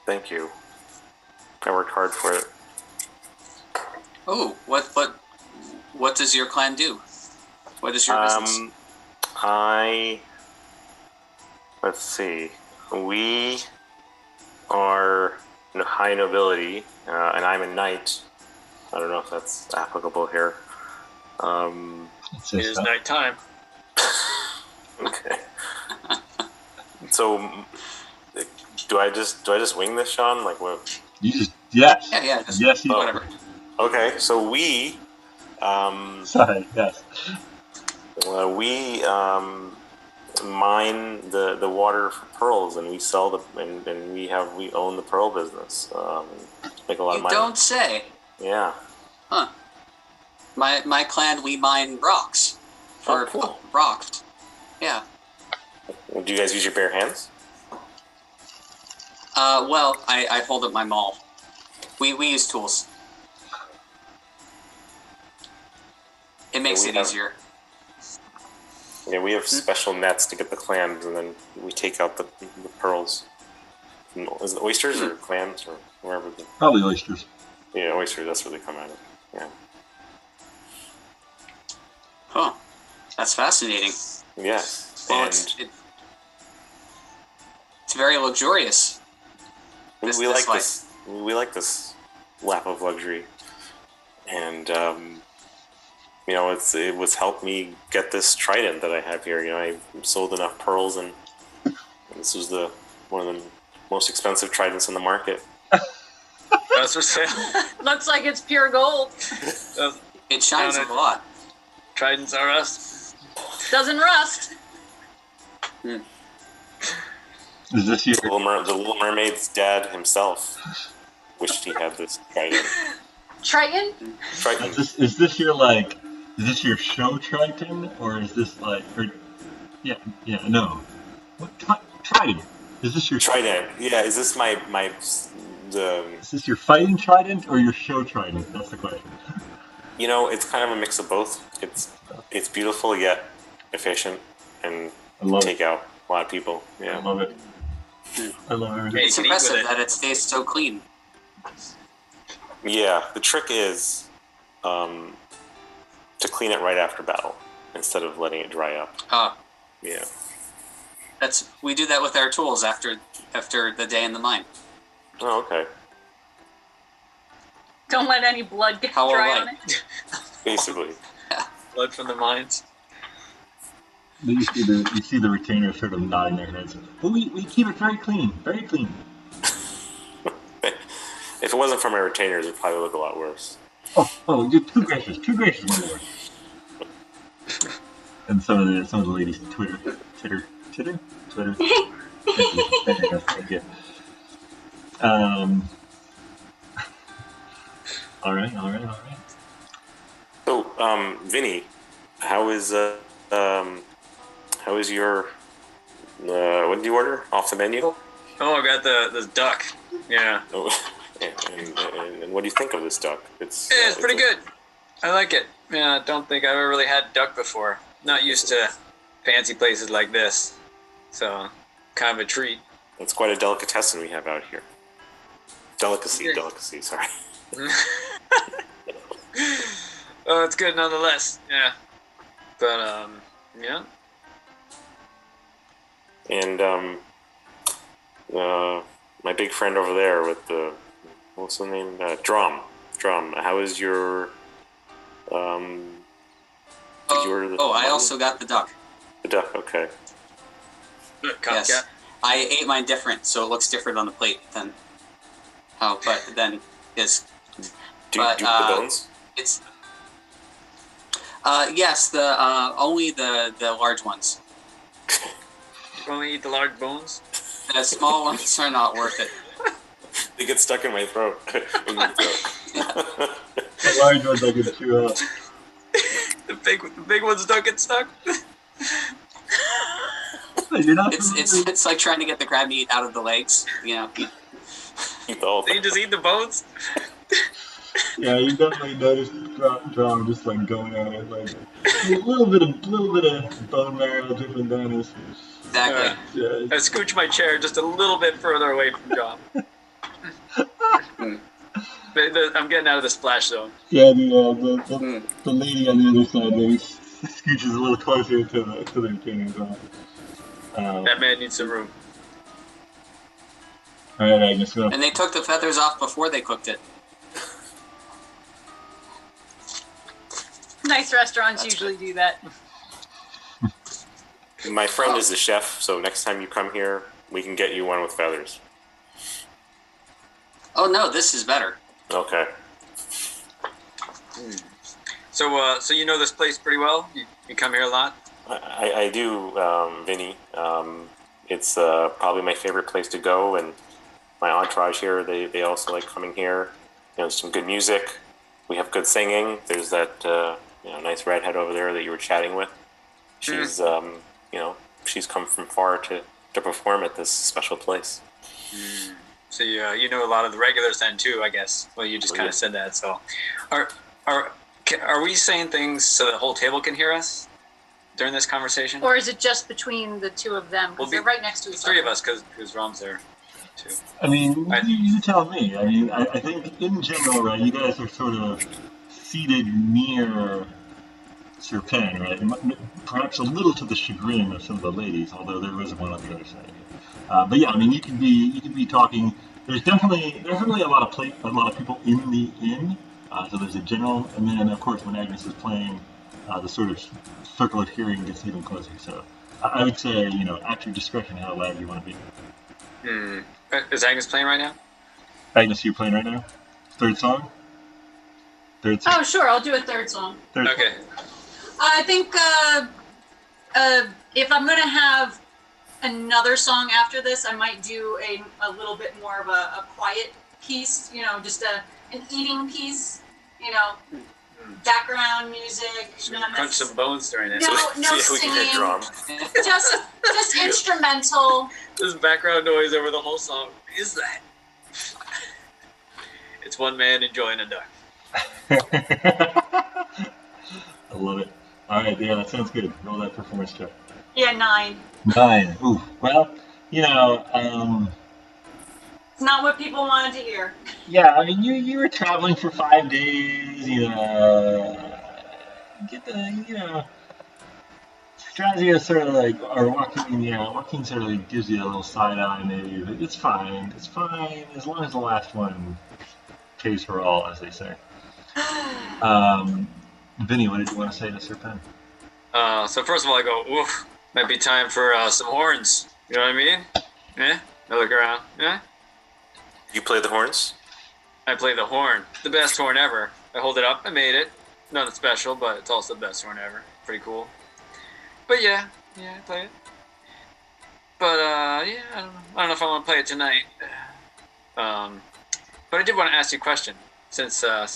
Thank you. I worked hard for it. Oh, what does your clan do? What is your business? Let's see. We are high nobility, and I'm a knight. I don't know if that's applicable here. It It is nighttime. Okay. So, do I just wing this, Shawn? Like what? You just yes. Yeah, just Yes. You, whatever. Okay, so we, Sorry. Yes. we mine the water for pearls, and we sell and we own the pearl business. Make a lot of You money. don't say. Yeah. Huh. My clan, we mine rocks. Oh, cool. Rocks. Yeah. Do you guys use your bare hands? Well, I hold up my maul. We use tools. It makes we it have- easier. Yeah, we have special nets to get the clams, and then we take out the pearls. Is it oysters or clams or wherever? Probably oysters. Yeah, oysters. That's where they come out of. Yeah. Huh. That's fascinating. Yeah. Well, And it's very luxurious. we this like life. this. We like this lap of luxury, and it was helped me get this trident that I have here. I sold enough pearls, and this was one of the most expensive tridents on the market. That's for sale. Looks like it's pure gold. It shines a Found it. lot. Tridents are us. Doesn't rust. Is this your? The Little Mermaid's dad himself wished he had this trident. Triton? Trident. Is this your like? Is this your show Triton, or is this like? No. What Trident? Is this your Trident. Yeah, is this my the? Is this your fighting Trident or your show Trident? That's the question. It's kind of a mix of both. It's beautiful yet efficient and I love take out a lot of people. I Yeah. love it. I love everything. Hey, It's can eat impressive with it. that it stays so clean. Yeah. The trick is to clean it right after battle instead of letting it dry up. Yeah. We do that with our tools after the day in the mine. Oh, okay. Don't let any blood get How dry alright. on it. Basically. Blood from the mines. You see the retainers sort of nodding their heads. Well, we keep it very clean, very clean. If it wasn't for my retainers, it'd probably look a lot worse. Oh, you're too gracious, my lord. And some of the ladies Twitter. Thank you. All right. So, Vinny, how is your what did you order off the menu? Oh, I got the duck. Yeah. Oh, and what do you think of this duck? It's pretty good. I like it. Yeah, I don't think I've ever really had duck before. Not used to fancy places like this. So, kind of a treat. It's quite a delicatessen we have out here. Delicacy, Yeah. sorry. Oh, it's good nonetheless. Yeah. But Yeah. And my big friend over there with the what's the name? Dromm. Dromm. How is your I also got the duck. The duck. Okay. Yes. Copycat. I ate mine different, so it looks different on the plate than but then his. Do you eat the bones? It's yes, the only the large ones. You only eat the large bones? The small ones are not worth it. They get stuck in my throat. The large ones I can chew up. The big ones don't get stuck. You're not. It's like trying to get the crab meat out of the legs. You know. Eat the whole So you just eat the bones? Yeah, you definitely noticed Dromm just like going at it, like a little bit of bone marrow dripping down his. Exactly. Yeah. I scooch my chair just a little bit further away from John. I'm getting out of the splash zone. Yeah, the lady on the other side maybe scooches a little closer to their king as well. That man needs some room. All right, Agnes, go. And they took the feathers off before they cooked it. Nice restaurants usually do that. My friend is the chef, so next time you come here, we can get you one with feathers. Oh no, this is better. Okay. So you know this place pretty well? You come here a lot? I do, Vinny. It's probably my favorite place to go, and my entourage here, they also like coming here. You know, some good music. We have good singing. There's that nice redhead over there that you were chatting with. She's she's come from far to perform at this special place. So you know a lot of the regulars then too, I guess. Well, you just kind of said that. So, are we saying things so the whole table can hear us during this conversation? Or is it just between the two of them? Because they're right next to each other. Three of us, because Rom's there too. I mean, you tell me. I mean, I think in general, right, you guys are sort of seated near Sir Pen, right? Perhaps a little to the chagrin of some of the ladies, although there is one on the other side. But yeah, I mean, you could be talking. There's definitely a lot of people in the inn. So there's a general, and then of course when Agnes is playing, the sort of circle of hearing gets even closer. So I would say, at your discretion how loud you want to be. Is Agnes playing right now? Agnes, you playing right now? Third song? Oh, sure. I'll do a third song. Okay. I think if I'm going to have another song after this, I might do a little bit more of a quiet piece, just an eating piece, background music. Crunch some bones during it. No singing. Just instrumental. There's background noise over the whole song. What is that? It's one man enjoying a duck. I love it. All right, yeah, that sounds good. Roll that performance check. Yeah, 9. 9. Ooh, well, it's not what people wanted to hear. Yeah, I mean, you were traveling for 5 days. Strazio sort of like, or Joaquin sort of like gives you a little side eye maybe, but it's fine. It's fine as long as the last one pays for all, as they say. Vinny, what did you want to say to Sir Pen? So first of all, I go, oof, might be time for some horns. You know what I mean? Yeah. I look around. Yeah. You play the horns? I play the horn, the best horn ever. I hold it up. I made it. Nothing special, but it's also the best horn ever. Pretty cool. But yeah, I play it. But I don't know if I want to play it tonight. But I did want to ask you a question since I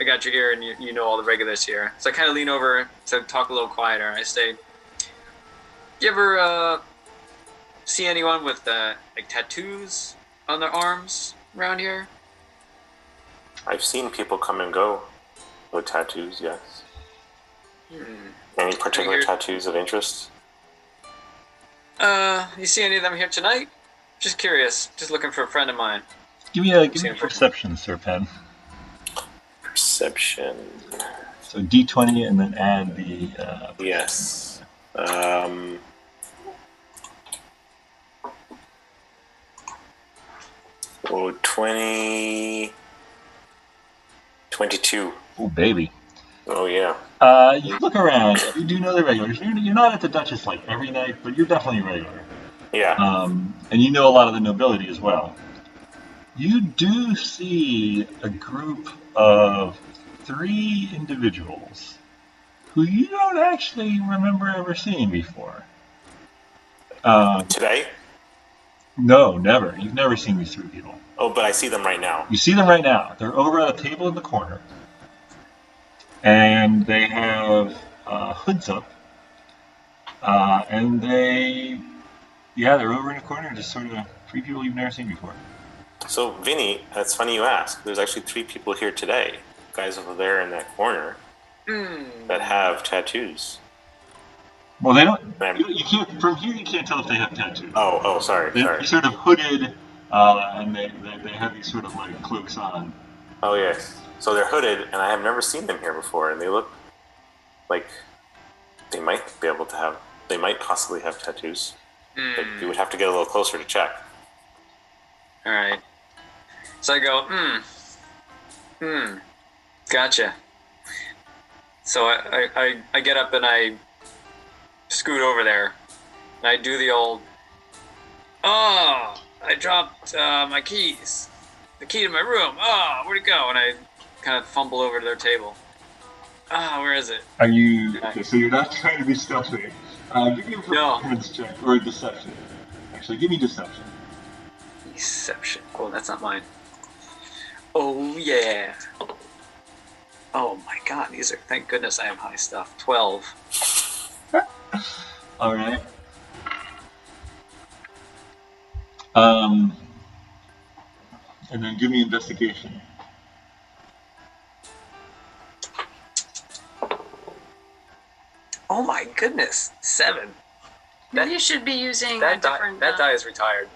got your ear and you know all the regulars here. So I kind of lean over to talk a little quieter. I say, "You ever see anyone with like tattoos on their arms around here?" I've seen people come and go with tattoos, yes. Any particular tattoos of interest? You see any of them here tonight? Just curious. Just looking for a friend of mine. Give me a perception, Sir Pen. Perception. So D20 and then add the... yes. Oh, 20... 22. Oh, baby. Oh, yeah. You look around. You do know the regulars. You're not at the Duchess like every night, but you're definitely regular. Yeah. And you know a lot of the nobility as well. You do see a group of 3 individuals who you don't actually remember ever seeing before. Today? No, never. You've never seen these 3 people. Oh, but I see them right now. You see them right now. They're over at a table in the corner, and they have hoods up, and they're over in the corner, just sort of 3 people you've never seen before. So, Vinny, that's funny you ask. There's actually 3 people here today. Guys over there in that corner that have tattoos. Well, they don't. You can't from here. You can't tell if they have tattoos. Oh, sorry. They're sort of hooded, and they have these sort of like cloaks on. Oh, yes. So they're hooded, and I have never seen them here before, and they look like they might be able to have. They might possibly have tattoos. But you would have to get a little closer to check. All right. So I go, gotcha. So I get up and I scoot over there, and I do the old, I dropped my keys, the key to my room. Where'd it go? And I kind of fumble over to their table. Where is it? Are you? Okay, so you're not trying to be stealthy. Give me a performance check or a deception. Actually, give me deception. Deception. Oh, that's not mine. Oh yeah. Oh my God, these are. Thank goodness I have high stuff. 12. All right. And then give me investigation. Oh my goodness, 7. Maybe you should be using a That different. die is retired.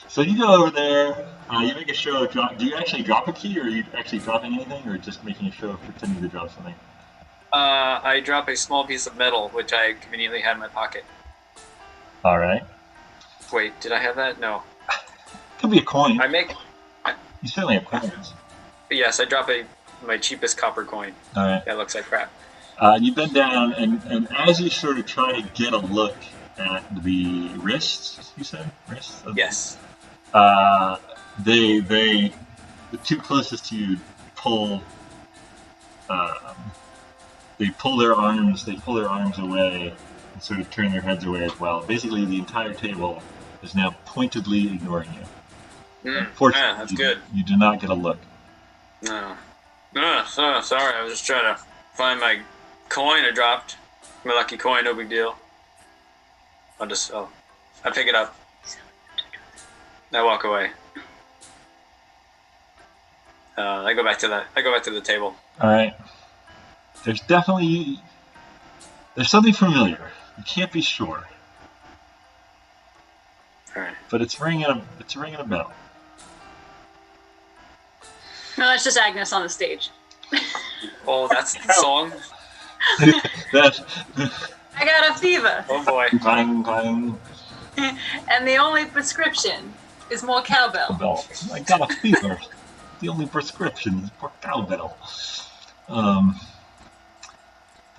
So you go over there. You make a show of drop. Do you actually drop a key, or are you actually dropping anything, or just making a show of pretending to drop something? I drop a small piece of metal, which I conveniently had in my pocket. All right. Wait, did I have that? No. Could be a coin. You certainly have coins. Yes, I drop my cheapest copper coin. All right. That looks like crap. You bend down, and as you sort of try to get a look at the wrists, you said wrists. Yes. The 2 closest to you pull. They pull their arms. They pull their arms away and sort of turn their heads away as well. Basically, the entire table is now pointedly ignoring you. Fortunately, that's good. You do not get a look. No. Sorry. I was just trying to find my coin I dropped. My lucky coin, no big deal. I pick it up. I walk away. I go back to the table. All right. There's something familiar. You can't be sure. All right. But it's ringing a bell. No, that's just Agnes on the stage. Oh, that's the song. I got a fever. Oh boy. Clang, clang. And the only prescription is more cowbell. Bell. I got a fever. The only prescription is for cowbell.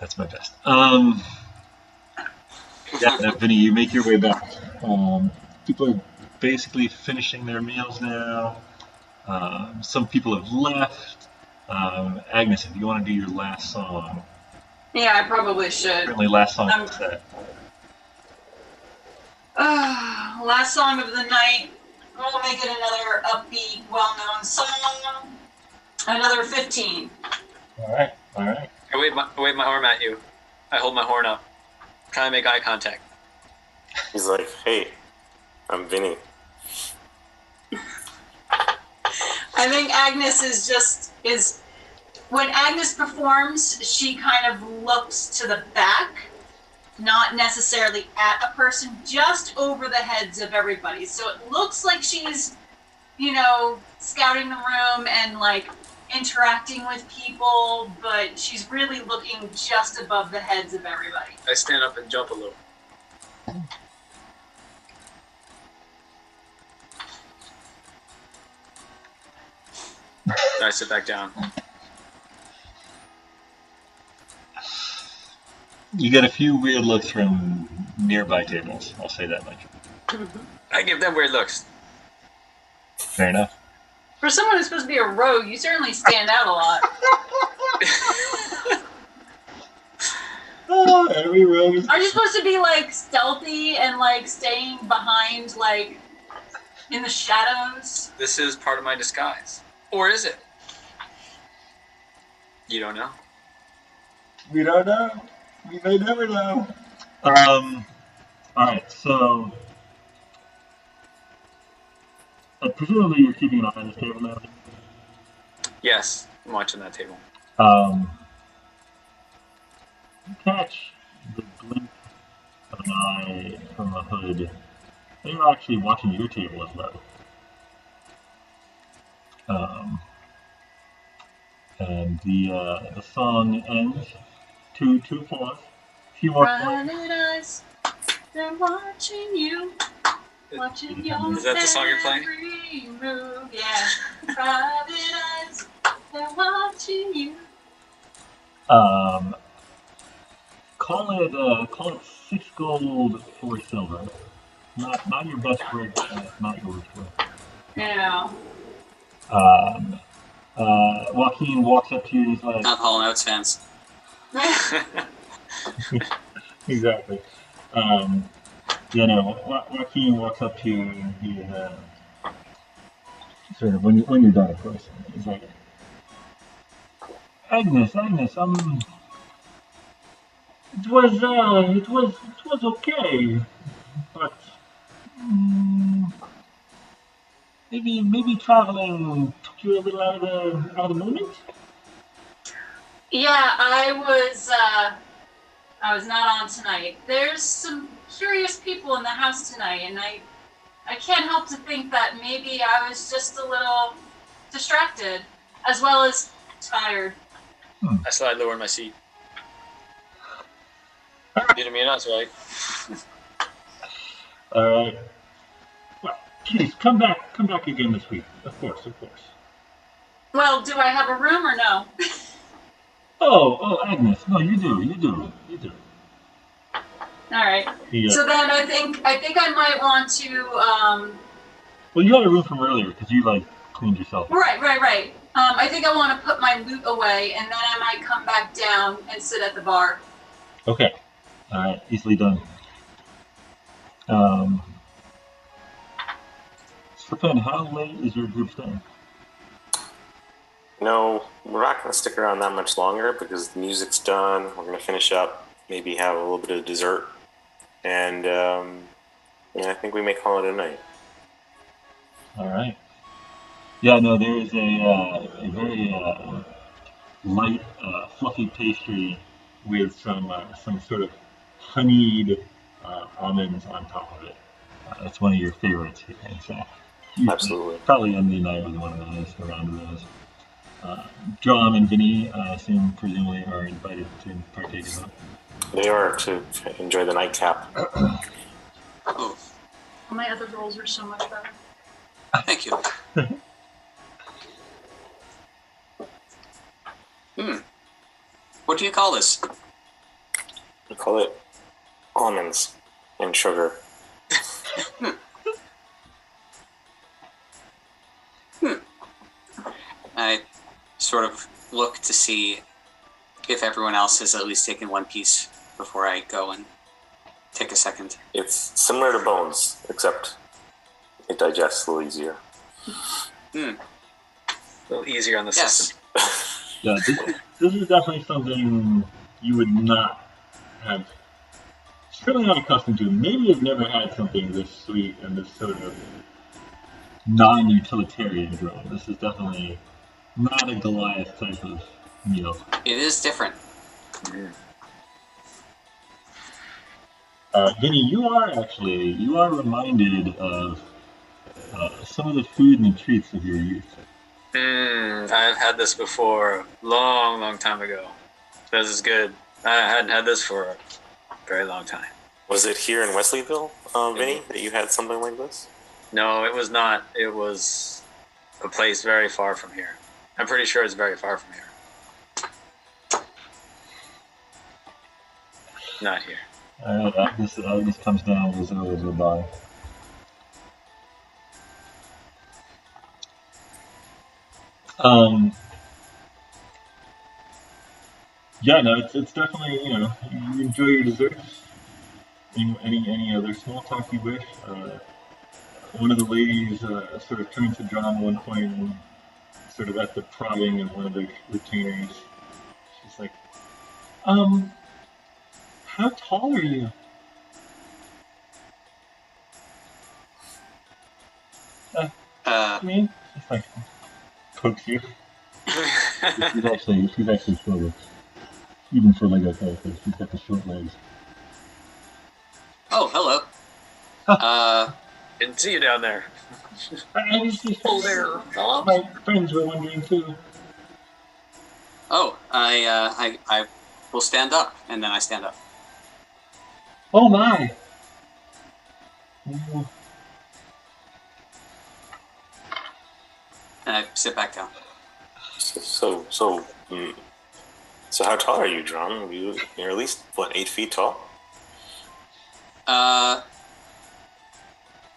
That's my best. Vinny, you make your way back. People are basically finishing their meals now. Some people have left. Agnes, if you want to do your last song. Yeah, I probably should. Certainly last song of the set. Last song of the night. We'll make it another upbeat, well-known song. Another 15. All right. I wave my arm at you. I hold my horn up. Kind of make eye contact. He's like, hey, I'm Vinny. I think Agnes is when Agnes performs, she kind of looks to the back, not necessarily at a person, just over the heads of everybody. So it looks like she's, scouting the room and like interacting with people, but she's really looking just above the heads of everybody. I stand up and jump a little. I sit back down. You get a few weird looks from nearby tables. I'll say that much. I give them weird looks. Fair enough. For someone who's supposed to be a rogue, you certainly stand out a lot. Oh, every rogue is... Are you supposed to be like stealthy and like staying behind, like in the shadows? This is part of my disguise. Or is it? You don't know. We don't know. We may never know. Alright, so... presumably you're keeping an eye on this table now? Yes, I'm watching that table. You catch the glint of an eye from the hood. They're actually watching your table as well. And the song ends. Two fourths. A few more points. Private eyes, they're watching you. Watching your Is that the song you're playing? every move. Yeah. Private eyes, they're watching you. Call it 6 gold, 4 silver. Not your best work, not yours work. Yeah. Joaquin walks up to you and he's like... Not Hall Notes fans. Exactly. Joaquin walks up to you and he sort of, when you're done, of course, he's like, Agnes, it was okay, but maybe traveling took you a little out of the moment. Yeah, I was not on tonight. There's some curious people in the house tonight, and I can't help to think that maybe I was just a little distracted, as well as tired. I slide lower in my seat. You didn't mean that's right. Alright. Well, please, come back again this week. Of course. Well, do I have a room or no? Oh, Agnes, no, you do. All right. Yeah. So then I think I might want to. Well, you had a room from earlier because you cleaned yourself. Right. I think I want to put my loot away, and then I might come back down and sit at the bar. Okay. All right. Easily done. So then, how late is your group staying? No, we're not going to stick around that much longer because the music's done. We're going to finish up, maybe have a little bit of dessert, and I think we may call it a night. All right. Yeah, no, there is a very light, fluffy pastry with some sort of honeyed almonds on top of it. It's one of your favorites, you can say. Absolutely. Probably end the night with one of those, a round of those. Dromm and Vinny, I assume, presumably, are invited to partake in that. They are to enjoy the nightcap. Oh, My other rolls are so much better. thank you. What do you call this? We call it almonds and sugar. I sort of look to see if everyone else has at least taken one piece before I go and take a second. It's similar to bones, except it digests a little easier. A little easier on the Yes. system. Yeah, this is definitely something you would not have, certainly not accustomed to. Maybe you've never had something this sweet and this sort of non-utilitarian drone. This is definitely not a Goliath type of meal. It is different. Vinny, you are reminded of some of the food and the treats of your youth. I've had this before, long time ago. This is good. I hadn't had this for a very long time. Was it here in Wesleyville, Vinny, that you had something like this? No, it was not. It was a place very far from here. I'm pretty sure it's very far from here. Not here. Agnes comes down with a goodbye. Yeah, no, it's definitely, you enjoy your desserts. Any other small talk you wish. One of the ladies sort of turns to Dromm at one point and sort of at the prodding of one of the retainers. She's like, how tall are you? Me? She's like, pokes you. She's actually shorter. Even for like a character, she's got the short legs. Oh, hello. Didn't see you down there. I was just Oh, there. my friends were wondering too. Oh, I will stand up, and then I stand up. Oh my! Ooh. And I sit back down. So how tall are you, Dromm? You're at least, 8 feet tall?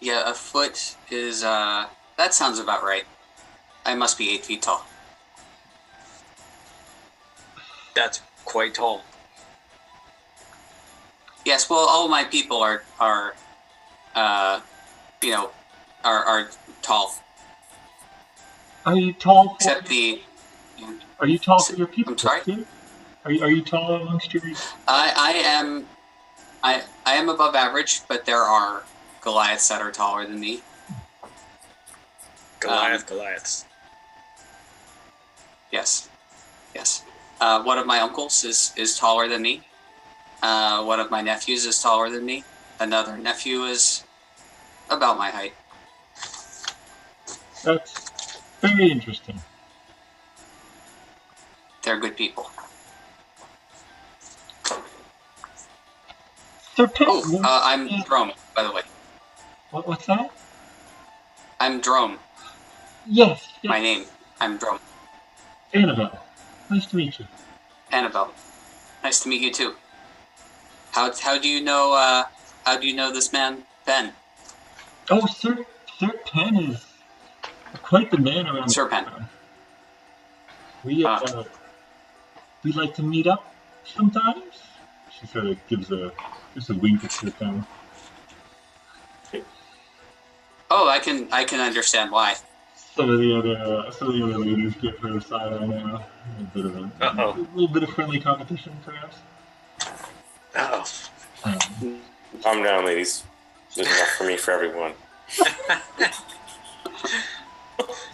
Yeah, a foot is, that sounds about right. I must be 8 feet tall. That's quite tall. Yes, well, all my people are tall. Are you tall? Except the. Are you tall for your people? I'm sorry? Too? Are you tall amongst your? I am above average, but there are Goliaths that are taller than me. Goliaths. Yes. One of my uncles is taller than me. One of my nephews is taller than me. Another nephew is about my height. That's very interesting. They're good people. I'm Dromm, by the way. What's that? I'm Dromm. Yes. My name. I'm Dromm. Annabelle. Nice to meet you. Annabelle. Nice to meet you too. How do you know this man, Ben? Oh, Sir Penn is quite the man around Sir the Penn. town. We like to meet up sometimes. She sort of gives a wink at Sir Penn. Oh, I can understand why. Some of the other ladies get her side right now. A little bit of friendly competition, perhaps. Calm down, ladies. There's enough for me for everyone.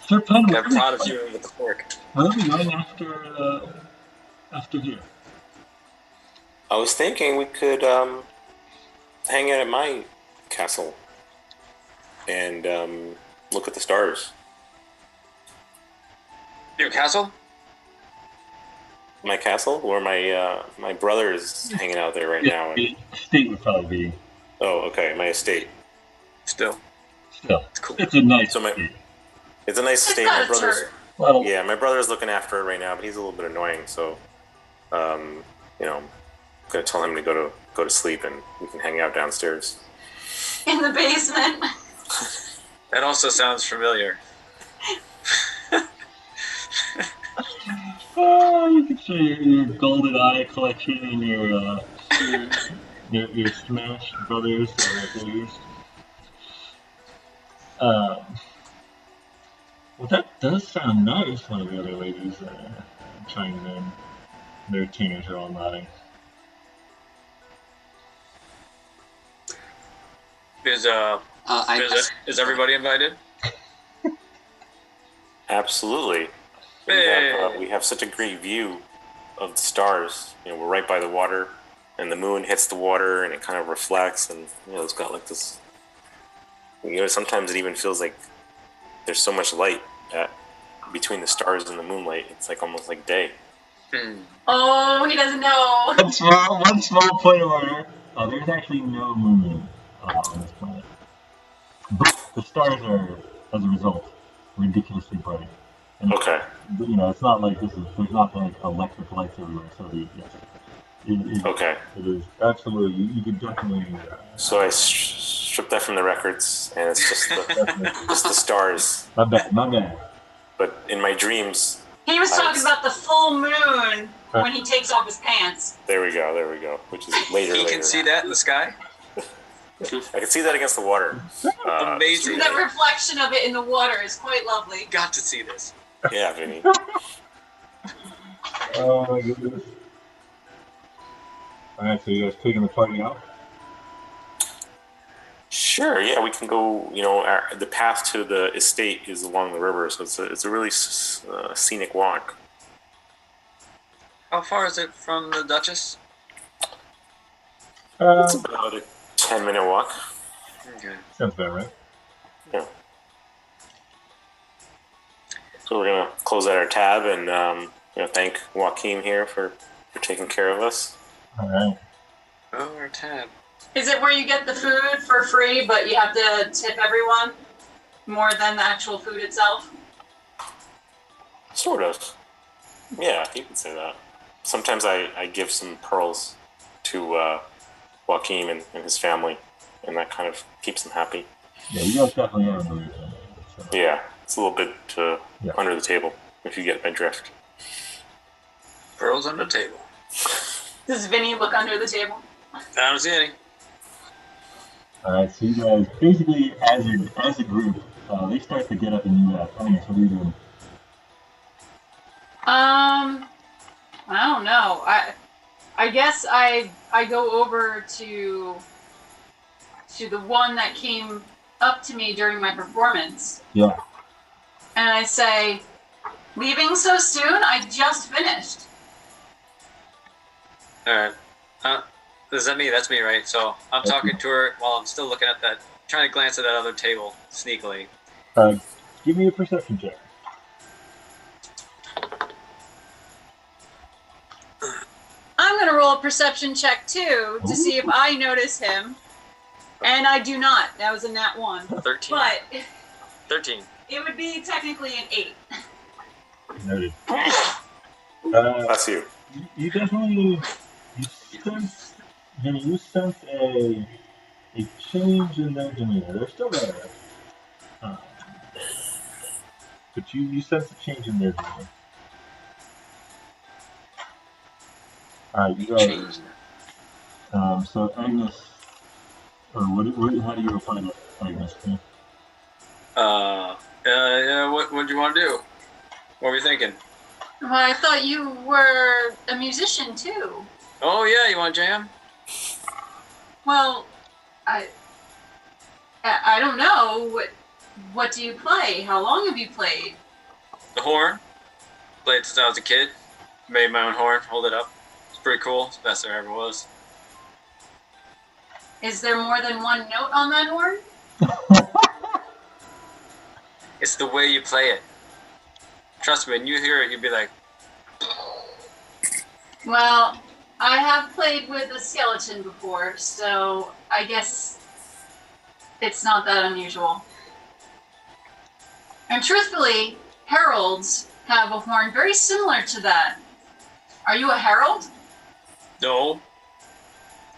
Sir Penn, I'm proud of you with the fork. Where are we going after here? I was thinking we could hang out at my castle and look at the stars. Your castle? My castle, where my brother is hanging out there right now. The estate would probably be. Oh, okay, my estate. Still, it's cool. It's a nice. It's a nice estate. My brother's. Yeah, my brother's looking after it right now, but he's a little bit annoying. So, I'm gonna tell him to go to sleep, and we can hang out downstairs. In the basement. That also sounds familiar. You could say your Golden Eye collection and your Smash Brothers blues. Well, that does sound nice. One of the other ladies chimes in. Their teenagers are all nodding. Is everybody invited? Absolutely. Hey. We have such a great view of the stars. We're right by the water, and the moon hits the water, and it kind of reflects, and it's got like this. Sometimes it even feels like there's so much light that between the stars and the moonlight, it's like almost like day. Oh, he doesn't know. One small point of order. There's actually no moon on this planet. But the stars are, as a result, ridiculously bright. And, Okay. it's not like there's not like electric lights everywhere. So yes, Okay. it is absolutely. You could definitely. So I stripped that from the records, and it's just just the stars. My bad. But in my dreams, He was talking about the full moon when he takes off his pants. There we go. Which is later. He can see that in the sky? I can see that against the water. Amazing. The reflection of it in the water is quite lovely. Got to see this. Yeah, Vinny. Oh my goodness. Alright, so you guys taking the party out? Sure, yeah, we can go. The path to the estate is along the river, so it's a really scenic walk. How far is it from the Duchess? It's about a 10-minute walk. Okay. Sounds about right. Yeah. So we're gonna close out our tab and thank Joaquin here for taking care of us. Alright. Oh, our tab. Is it where you get the food for free, but you have to tip everyone more than the actual food itself? Sort of. Yeah, you could say that. Sometimes I give some pearls to Joaquin and his family, and that kind of keeps them happy. Yeah, you guys definitely are moving. So. Yeah, it's a little bit under the table, if you get my drift. Pearls under the table. Does Vinny look under the table? I don't see any. Alright, so you guys, basically, as a group, they start to get up and you Agnes, what are you doing? I don't know. I guess I go over to the one that came up to me during my performance. Yeah. And I say, "Leaving so soon? I just finished." Alright. Is that me? That's me, right? So I'm talking to her while I'm still looking at that, trying to glance at that other table sneakily. Give me a perception check. I'm going to roll a perception check too to see if I notice him. And I do not. That was a nat 1. 13. But 13. it would be technically an 8. Noted. That's you. You definitely you sense a change in their demeanor. They're still there, but you sense a change in their demeanor. Alright, you guys. So Agnes, or how do you apply to Agnes? What do you want to do? What were you thinking? Well, I thought you were a musician too. Oh yeah, you want to jam? Well, I don't know. What do you play? How long have you played? The horn. Played since I was a kid. Made my own horn. Hold it up. It's pretty cool. It's the best there ever was. Is there more than one note on that horn? It's the way you play it. Trust me, when you hear it, you'll be like... Well, I have played with a skeleton before, so I guess it's not that unusual. And truthfully, heralds have a horn very similar to that. Are you a herald? No.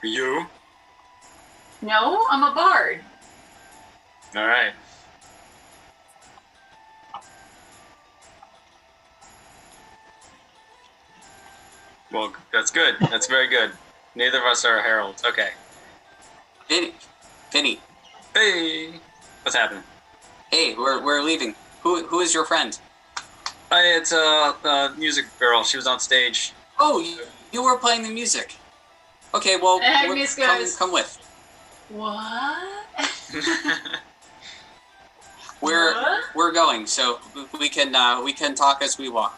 You? No, I'm a bard. Alright. Well, that's good. That's very good. Neither of us are heralds. Okay. Vinny. Hey! What's happening? Hey, we're leaving. Who is your friend? It's a music girl. She was on stage. Oh, you were playing the music. Okay, well, Agnes goes, come with. What? We're going, so we can talk as we walk.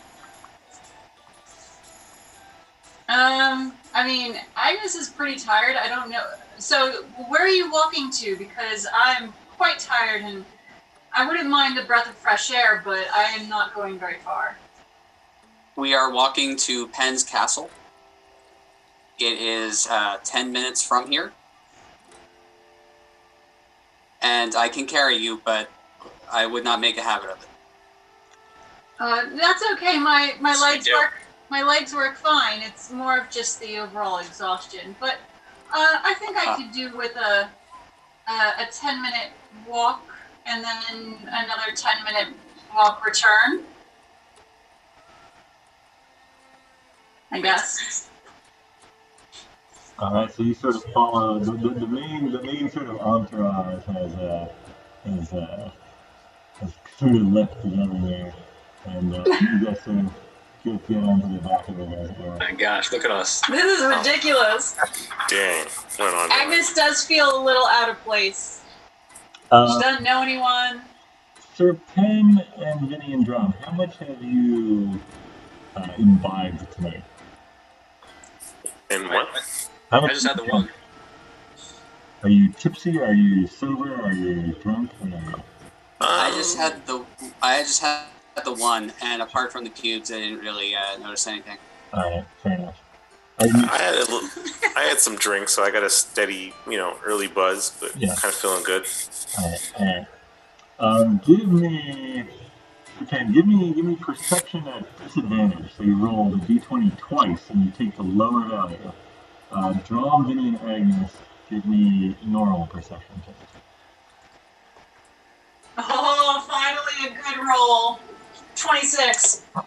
I mean, Agnes is pretty tired. I don't know. So, where are you walking to? Because I'm quite tired and I wouldn't mind a breath of fresh air, but I am not going very far. We are walking to Penn's castle. It is 10 minutes from here. And I can carry you, but I would not make a habit of it. That's okay. My legs work. My legs work fine. It's more of just the overall exhaustion. But I think I could do with a 10-minute walk and then another 10-minute walk return. I guess. All right, so you sort of follow the main sort of entourage has sort of left together, and you guys sort of get onto the back of it, as it were. My gosh, look at us. This is ridiculous. Dang. Went on. Agnes does feel a little out of place. She doesn't know anyone. Sir Penn and Vinny and Dromm, how much have you imbibed tonight? And what? How much I just had the one. Are you tipsy? Are you sober? Are you drunk? I just had the one, and apart from the pubes, I didn't really notice anything. All right, fair enough. I had some drinks, so I got a steady, early buzz, but Yeah. kind of feeling good. All right. Give me perception at disadvantage. So you roll the d20 twice, and you take the lower value. Dromm, Vinny, and Agnes, give me normal perception checks. Oh, finally a good roll. 26. I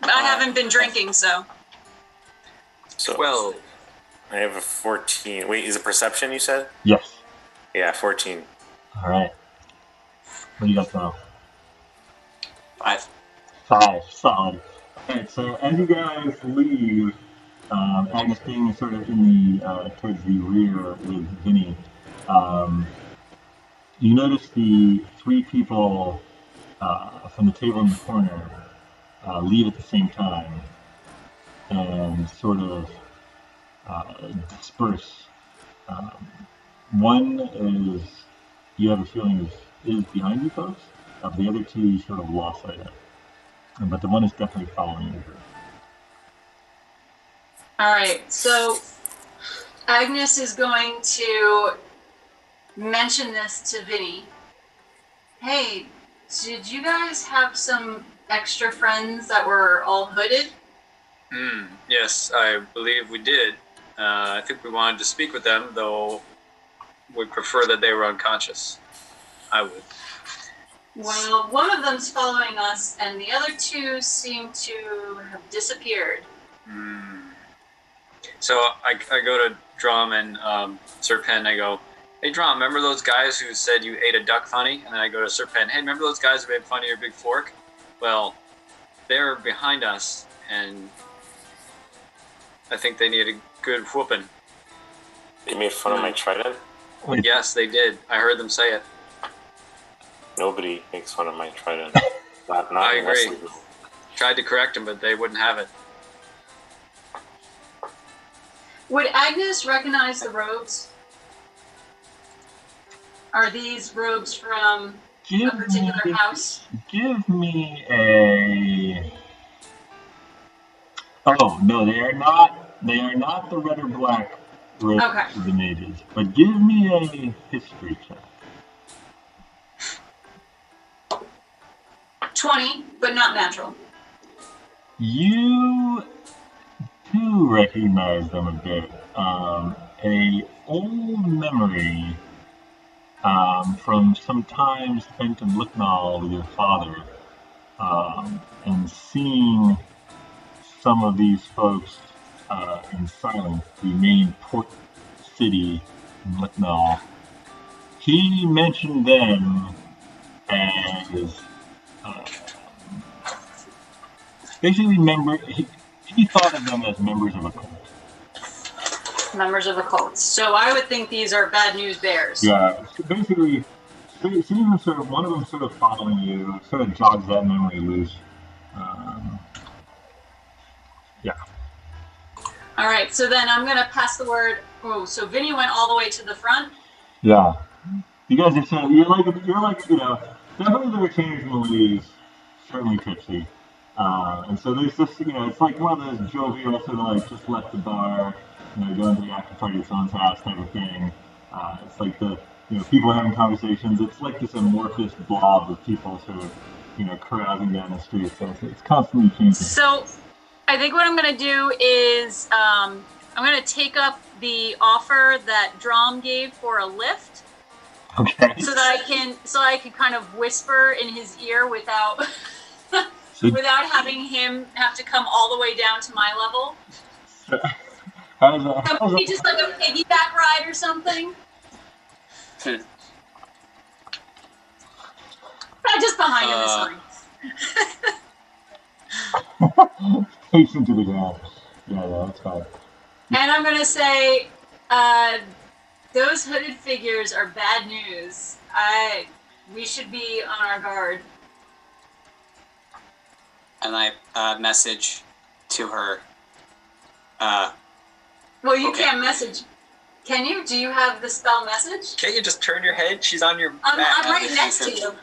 haven't been drinking, so. So 12. I have a 14. Wait, is it perception you said? Yes. Yeah, 14. All right. What do you got, Dromm? 5. 5. Solid. All right. So as you guys leave, Agnes being sort of in the towards the rear with Vinny, you notice the 3 people from the table in the corner leave at the same time and sort of disperse. One is, you have a feeling is behind you folks. The other 2 you sort of lost sight of. But the one is definitely following you. All right, so Agnes is going to mention this to Vinny. Hey, did you guys have some extra friends that were all hooded? Yes, I believe we did. I think we wanted to speak with them, though we'd prefer that they were unconscious. I would. Well, one of them's following us, and the other 2 seem to have disappeared. So I go to Dromm and Sir Penn. I go, hey, Dromm, remember those guys who said you ate a duck funny? And then I go to Sir Penn, hey, remember those guys who made fun of your big fork? Well, they're behind us, and I think they need a good whooping. They made fun of my trident? Yes, they did. I heard them say it. Nobody makes fun of my trident. Not I in agree. Wesley. Tried to correct them, but they wouldn't have it. Would Agnes recognize the robes? Are these robes from a particular house? Give me a... Oh, no, they are not. They are not the red or black robes of the mages. But give me a history check. 20, but not natural. You do recognize them a bit. A old memory from some time spent in Licknall with your father, and seeing some of these folks in silence, the main port city in Licknall. He mentioned them as basically he thought of them as members of a cult. Members of a cult. So I would think these are bad news bears. Yeah, so basically, seeing them sort of, one of them sort of following you, sort of jogs that memory loose. Yeah. All right, so then I'm gonna pass the word. Oh, so Vinny went all the way to the front. Yeah. You guys are sort of, you're like definitely the retainers and the ladies certainly tipsy. And so there's this, it's like one of those jovial sort of like just left the bar, going to the after party at someone's house type of thing. It's like people having conversations. It's like this amorphous blob of people sort of, carousing down the street. So it's constantly changing. So I think what I'm going to do is I'm going to take up the offer that Dromm gave for a lift. Okay. So that I can kind of whisper in his ear without without having him have to come all the way down to my level. Maybe just like a piggyback ride or something. Just behind him is fine. Takes him to the ground. Yeah, that's fine. And I'm gonna say, those hooded figures are bad news. We should be on our guard. And I message to her. Well, you can't message. Can you? Do you have the spell message? Can't you just turn your head? She's on your back. I'm right next to you.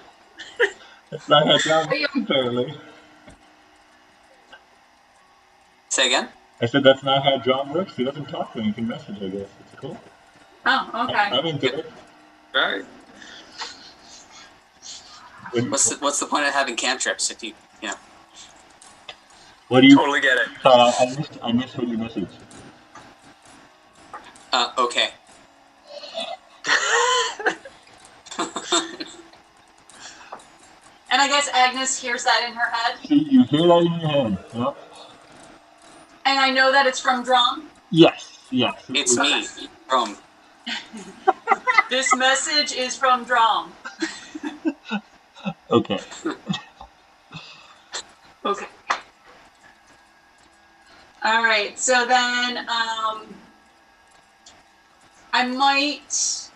It's not how Dromm works, apparently. Say again? I said that's not how Dromm works. He doesn't talk to him. He can message, I guess. It's cool. Oh, okay. I'm into it. All right. What's the point of having cantrips if you know? What do you totally get it? I misheard your message. Okay. And I guess Agnes hears that in her head. See, you hear that in your head. Yep. And I know that it's from Dromm. Yes. It's me, Dromm. This message is from Dromm. Okay. Okay. All right. So then, I might.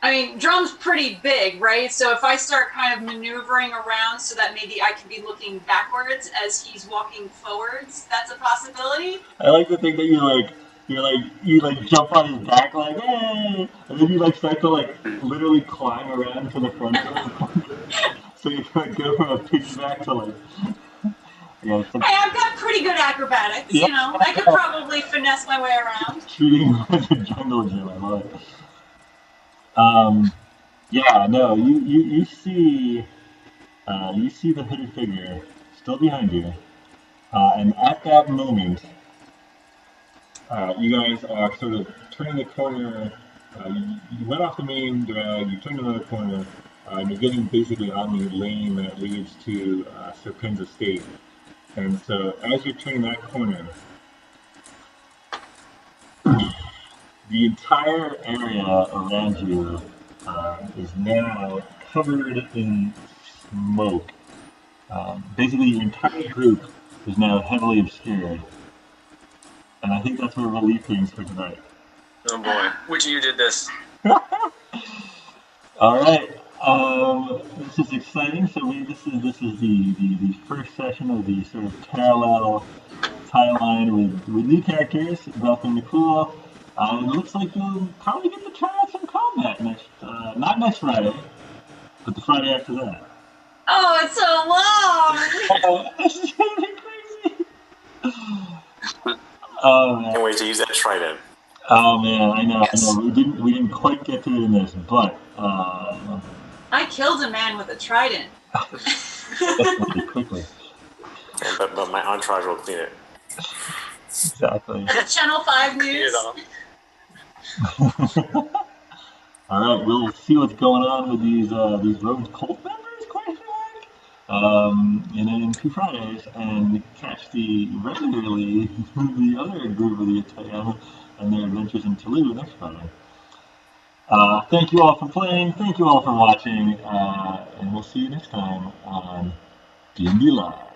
I mean, Dromm's pretty big, right? So if I start kind of maneuvering around so that maybe I can be looking backwards as he's walking forwards, that's a possibility. I like to think that you jump on his back like, hey, and then you start to literally climb around to the front of him. So you go from a piggyback to Hey, I've got pretty good acrobatics, I could probably finesse my way around. Treating him like a jungle gym, I love it. You see the hooded figure still behind you, and at that moment, you guys are sort of turning the corner. You went off the main drag, you turned another corner, and you're getting basically on the lane that leads to Serpen's estate. And so, as you're turning that corner, the entire area around you is now covered in smoke. Basically, your entire group is now heavily obscured. And I think that's where we'll leave things for tonight. Oh boy, which of you did this? Alright, this is exciting. So this is the first session of the sort of parallel timeline with new characters. Welcome to Cool. It looks like we'll probably get to try out some combat not next Friday, but the Friday after that. Oh, it's so long! This is gonna be crazy. Oh man! Can't wait to use that trident. Oh man, I know. Yes. We didn't quite get to it in this, but I killed a man with a trident. definitely quickly. Yeah, but my entourage will clean it. Exactly. Channel 5 news. All right, we'll see what's going on with these rogue cult members? In 2 Fridays, and catch the other group of the Italian and their adventures in Toulouse next Friday. Thank you all for playing. Thank you all for watching, and we'll see you next time on BND Live.